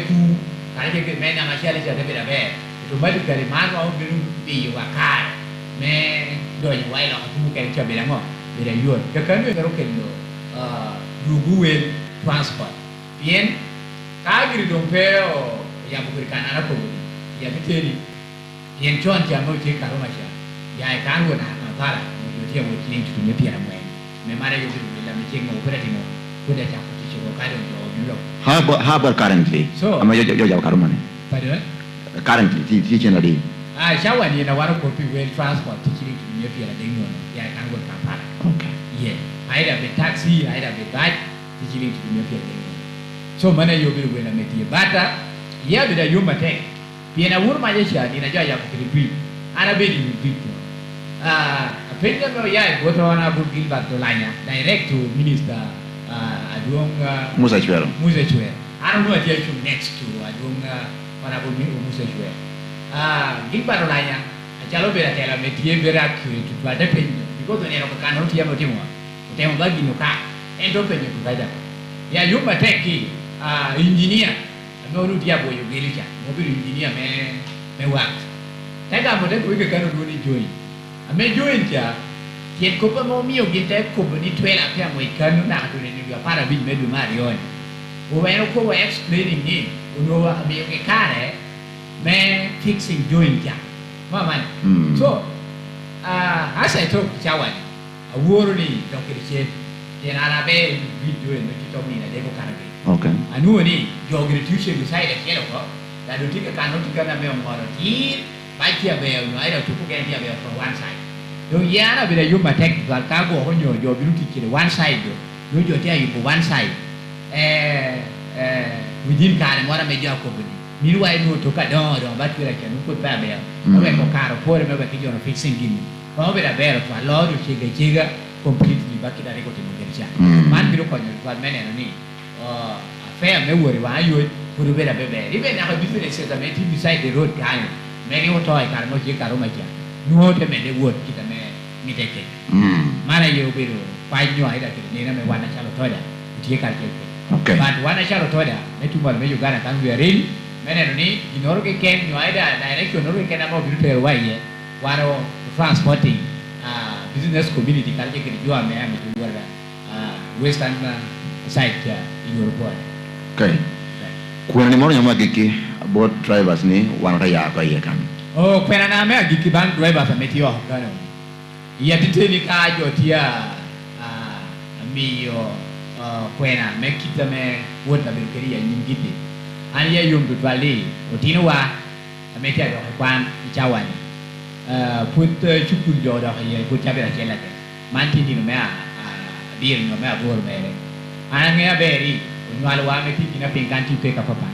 [SPEAKER 17] ku ka ke me na mashale ja de be to bali kare man wa biru bi wa ka me do yi wa ila ku ke cha be la ngo be da yo ka kan be ro ke no du transport bien ka gri don pe o ya bukan anak kau ya betul yang cuan jamu je karo macam ya kan gua nak salah mau dia mau yang tu ni biar mau memang ada yang tu dalam macam mau berarti mau gua dah cakap tu cuba kado dulu
[SPEAKER 1] how about currently
[SPEAKER 17] so
[SPEAKER 1] ama yo karo mana
[SPEAKER 17] pada
[SPEAKER 1] currently di channel di
[SPEAKER 17] shawa ni na waru kopi well transport tu ciri tu ni biar dengo ya kan gua kapal
[SPEAKER 1] okay
[SPEAKER 17] yeah ada be taxi ada be bike tu ciri tu ni biar dengo so mana yo biru gua na meti bata ya beda yo mate piena wur ma jesha ni na jaya ko kripi ana be di bitu penda me ya go to na bu gilbert to lanya direct to minister adung
[SPEAKER 1] Musa Chwero
[SPEAKER 17] ana no dia to next to adung para bu Musa Chwero gilbert to lanya chalo bera tela metie bera ku tu bada penyo because ne ro ka no tia mo timo temo ba gino ka endo penyo ku bada ya yuma teki engineer no lu dia boyo gelicha mobil engineer me wax tega mo de ku ke kanu ni join ame join ja yen ko pa mo mio gite ko ni twela pia mo ikanu na to ni ya para bi me du mari on o wa ko wa explaining ni uno wa me ke kare me fixing join ja mama so asa to chawan a woro ni to ke che yen arabe video ni to ni na de ko kare
[SPEAKER 1] okay
[SPEAKER 17] anu ni jogri tuition beside the kero ko da do tika kanu tika na me ngoro ti ba kia be no ai da tu ko ke dia be from one side do ya na be da yuma tek dal ka go ho nyo jo biru ti one side do jo ti ayu one side within ka ne mora me jo ko bini miru ai no to ka do ba tu ra ke no ko pa be o be ko karo pore me be ki jo no fixing gini ko be da be to lo do chega completely ba ki da re ko ti mo gercha man biru ko nyo ba mene no ni affair me worry wa ayo puru bera bebe ribe na ko business ta me ti beside the road kan me ni oto ai kar mo je karo ma ja no te me de word kita me mi teke mana yo bero pa nyo ai da ni na me wana chalo toda ti kar ke
[SPEAKER 1] okay
[SPEAKER 17] but wana chalo toda me tu mal me yo gana kan we rin me ne ni inoro ke ken nyo ai da direction no ke na mo biru te wa ye waro transporting business community kar ke jo me mi tu wala western side Europe.
[SPEAKER 1] Okay. Kuna ni moro nyama giki boat drivers ni wan ya ko ye kan.
[SPEAKER 17] Oh, kuna na me giki ban drivers ameti yo kana. Ya titeni ka jo tia amiyo kuna me kita me wota berkeri ya nyingiti. Ani ya yum dutwali otino wa ameti ya kwan chawani. Put chukul jo da ye put chabira chela ke. Manti ni me bir no me abor me. Anangnya beri, unwal wa me tiki na penganti pe kapapa.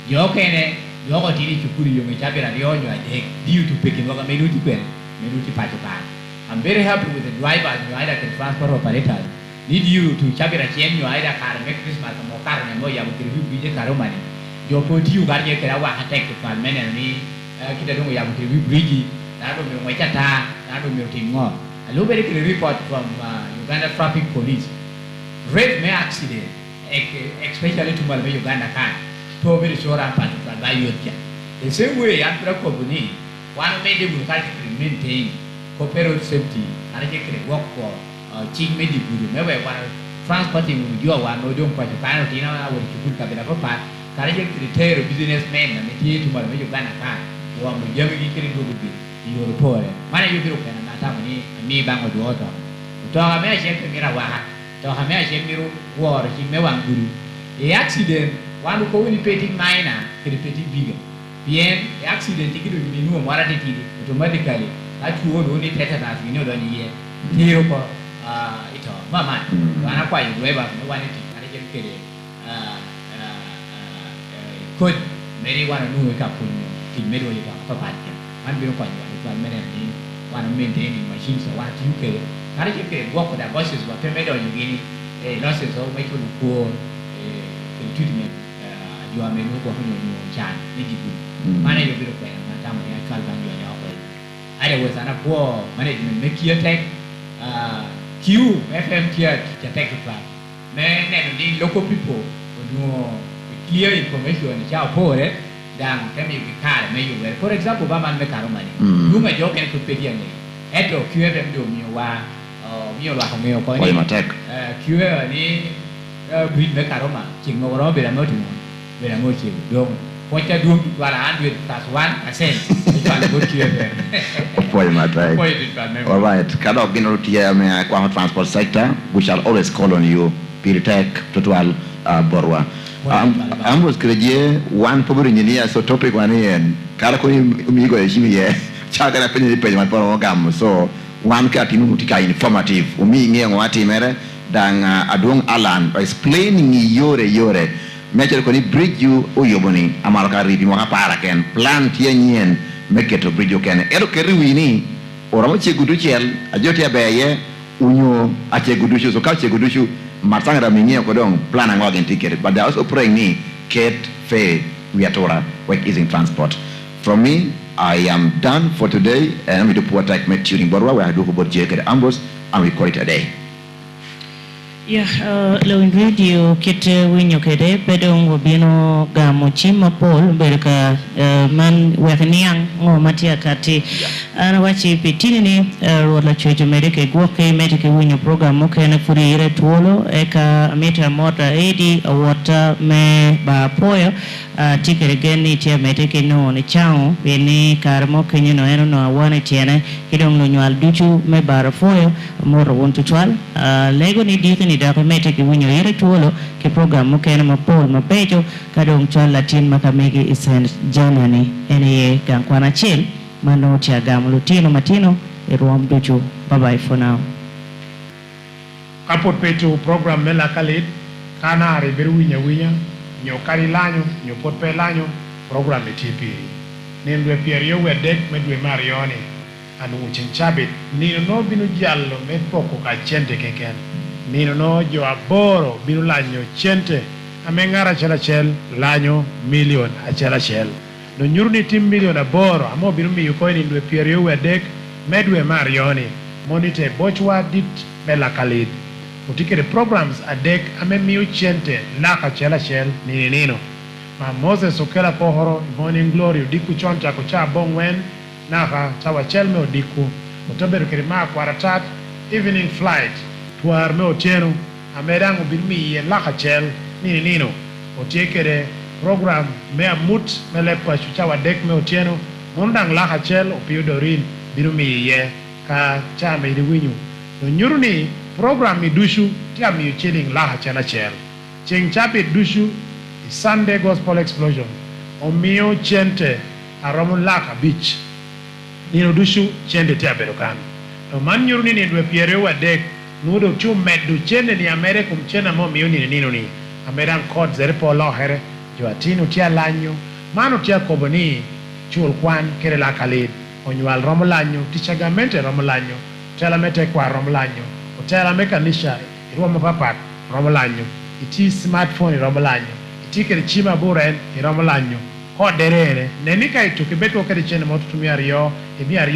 [SPEAKER 17] Yo kene, yo ko tiri chukuri yo me chabira yo nyo ade. Diu tu pe kinwa menu ti pe, menu ti patu pa. I'm very happy with the driver nyo aida ke transport operator. Need you to chabira chen nyo aida kar me Christmas mo kar ne mo ya mo kiri bije karo mani. Yo ko tiu gar ye kera wa hatek to pan menen ni kita dong ya mo kiri bridge, na do me mo chata, na do me tingo. A little bit report from Uganda Traffic Police. Rate me accident, especially to Malay Uganda can, to be sure and part of by your cat. The same way, after a company, one made them will maintain corporate safety, and I can work for cheap medical, never one transporting with your one, no don't quite a penalty in our way to put up in a papa, carrying to retail businessmen and the to Malay Uganda can, or Germany can do with your poor. Money you can and me bang with water. To our measure, Mirawa. To hamia jemiru war himewa nguru accident wanu ko woni petit minor ke petit bigger bien accident tikido ni no mara tiki automatically atu wono ni tetanus ni no do ni ye hero ko ito mama wana kwa yu weba no wani ti ari je kede kod meri wana nu ka punyo ti meri wo ka papa man bi ko yu wan menen ni wana maintain machine so wa ti ke kare ke work with the bosses but payment on you gini losses so make you go treatment you are menu ko hono no chan ni dibu mana yo biro ko na tamu ya kal ban yo ya ko ada was ana po management make you take Q FM here to take it back men the local people no clear information ni cha po dan kami ki kare me yo for example ba man me karo mani you me jo ken to pedia ni eto QFM do mi wa mio la komeo ko ni QFM ni breed me karo ma chingo ro be la mo tu be la mo chi do What you do, 100 plus 1%. It's all good QFM.
[SPEAKER 1] Point right. All right. Kada ogino tia me kwa transport sector, we shall always call on you. Piritek Total Borwa. Ambos kreje one power engineer so topic one yen. Kada ko umigo yeshimi ye. Chaga na penye penye maporo gam so one ka tinu tika informative. Umi nge ngwati mere dang adong Alan explaining yore. Mecher ko ni bridge you oyoboni amalka ripi mo para ken plant yenyen make to bridge you ken ero keri wini oramo chegudu chel ajote abeye unyo achegudu so ka chegudu matanga minye ko dong plan ngo gen ticket but they also praying ni ket fe wiatora work is in transport. From me I am done for today and we do put like met tuning borwa we do about jeke ambos and we call it a day.
[SPEAKER 2] Lo in radio kite winyo kede pedong wabino ga mochima pol berka man wekniang ngo matia kati ana wachi pitini ni rola chojo medike gwoke medike winyo program moke na furi Yite Twolo eka meta mota edi awata me ba poyo tikere geni tia medike no ni chao bini karmo kenyo no eno no awane tiene kidong no nyual duchu me bara foyo moro wontu twal lego ni dikini dako mete ki winyo Yite Twolo ki program mukena mapol mapejo kadong chol latin makamegi isen janani ene gankwana chil mano tia gam lutino matino iruam duchu. Bye bye for now.
[SPEAKER 3] Kapot petu program mela kalit kana riberu winya nyo kari lanyo nyo pot pe lanyo program etipi nendwe pierio wedek medwe marioni anu chinchabit ni no binu jallo me poko ka chente keken ni no jo aboro binu lanyo chente amengara chel lanyo million achela chel no nyurni tim million aboro amo binu mi yuko ni ndwe pierio wedek medwe marioni monite bochwa dit mela kalit utikere programs adek ame miu chente laka chela chel nino ma Moses okela kohoro morning glory diku chonta ko cha bongwen naka chawa chel me odiku otober kere ma kwaratat evening flight tuar me otieno amerango birmi ye laka chel nino otikere program me amut mele pachu chawa dek me otieno mondang laka chel opiodorin birmi ye ka cha me winyu no nyuruni program mi dushu tia mi chilling la chela chel ching chapi dushu Sunday gospel explosion o mio chente aromo laka beach nino dushu chente tia berokan no man nyuruni ni dwe piere wa dek nudo chu medu chende ni amere kum chena mo mio ni nino ni ameran code zere po lo here jo atino tia lanyo mano tia koboni chul kwan kere la kalid onywal romo lanyo tichagamente romo lanyo tela mete kwa romo lanyo tela mekanisha iruwa papat romolanyo iti smartphone romolanyo iti kere chima buren romolanyo ko derere nenika ituke beto kere chene mo tutumia rio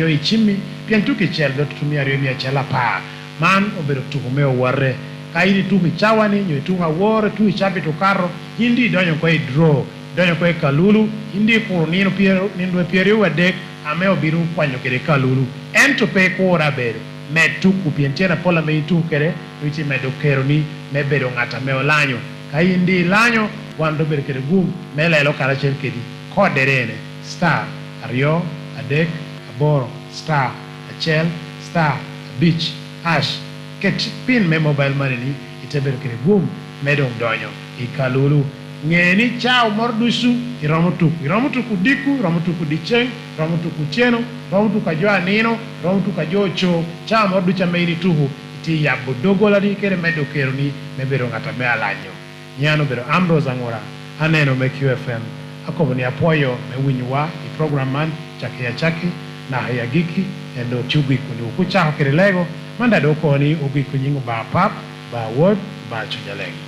[SPEAKER 3] ichimi pientuke chel do tutumia rio mi chela pa man obero tukumeo warre kairi tumi chawani nyo tunga wore tu chapi to karo hindi donyo ko draw donyo ko kalulu hindi ko nino piero nindwe piero wadek ameo biru kwanyo kere kalulu ento pe ko rabere metuku pientiena pola me itukere wichi medokero ni mebedo ngata me olanyo kaindi lanyo wando berkere gum melelo kala chelkedi koderene star ario adek aboro star achel star beach hash ket pin me mobile money ni iteberkere gum medong donyo ikalulu ngeni chao mordusu iromo tuku diku romo tuku dicheng romo tuku cheno romo tuku ajwa nino romo tuku ajocho chao morducha meiri tuhu iti ya bodogola di kere medo kero ni mebero ngata me alanyo nyano bero Ambrose Angora aneno me QFM akobo ni apoyo me winywa i program man chaki na haya giki endo chugi kuni ukucha kere lego manda doko ni ugiku nyingu ba pap ba word ba chujalego.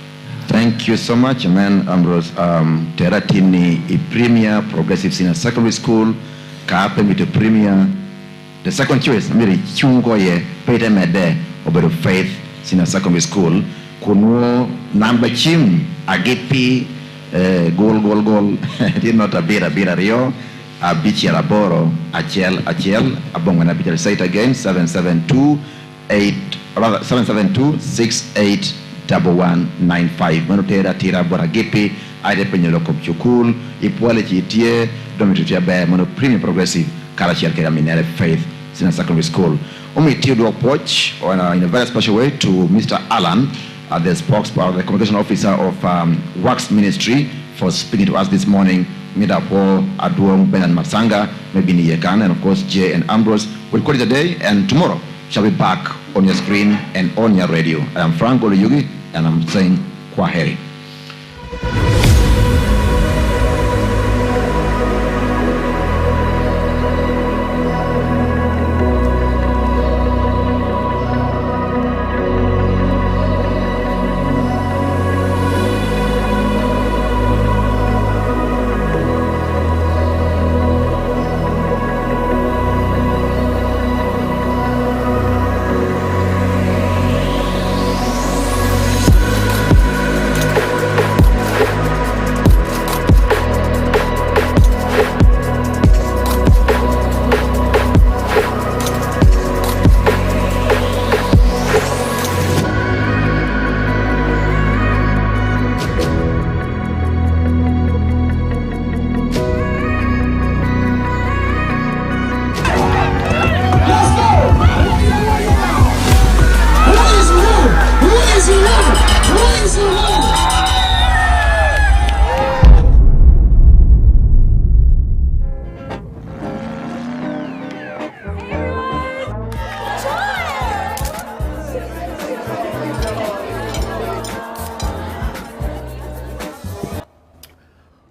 [SPEAKER 1] Thank you so much, man, Ambrose. Teratini, a premier progressive senior secondary school, Kapen with a premier. The second choice, Miri Chungoye, Peter Mede, Obedo Faith Senior Secondary School, Kuno number chim, Agepi, goal, did not a bira rio, a bichi laboro, Achel, Abongana bitter say it again, 772-681195 manutera tira bora gipi aide penyelo kopchukul ipwale chitie dormitory chabe mono premium progressive kala chiel ke Minere Faith Senior Secondary School. Omiti do approach in a very special way to Mr. Alan, the spokesperson, the communication officer of Works Ministry, for speaking to us this morning. Midapo, Aduong, Ben and Matsanga, maybe Niyekan, and of course Jay and Ambrose. We'll call it a day, and tomorrow shall be back on your screen and on your radio. I am Frank Oluyugi, and I'm saying Kwaheri.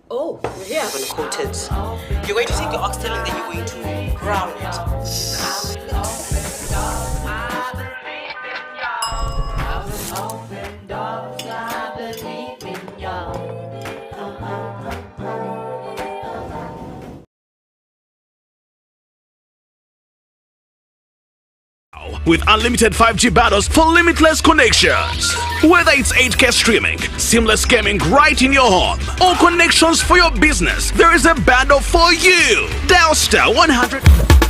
[SPEAKER 9] Oh, you're here. I'm going to coat it. You're going to take your oxtail and then you're going to brown it.
[SPEAKER 8] With unlimited 5G battles for limitless connections. Whether it's 8K streaming, seamless gaming right in your home, or connections for your business, there is a bundle for you. Dial star 100.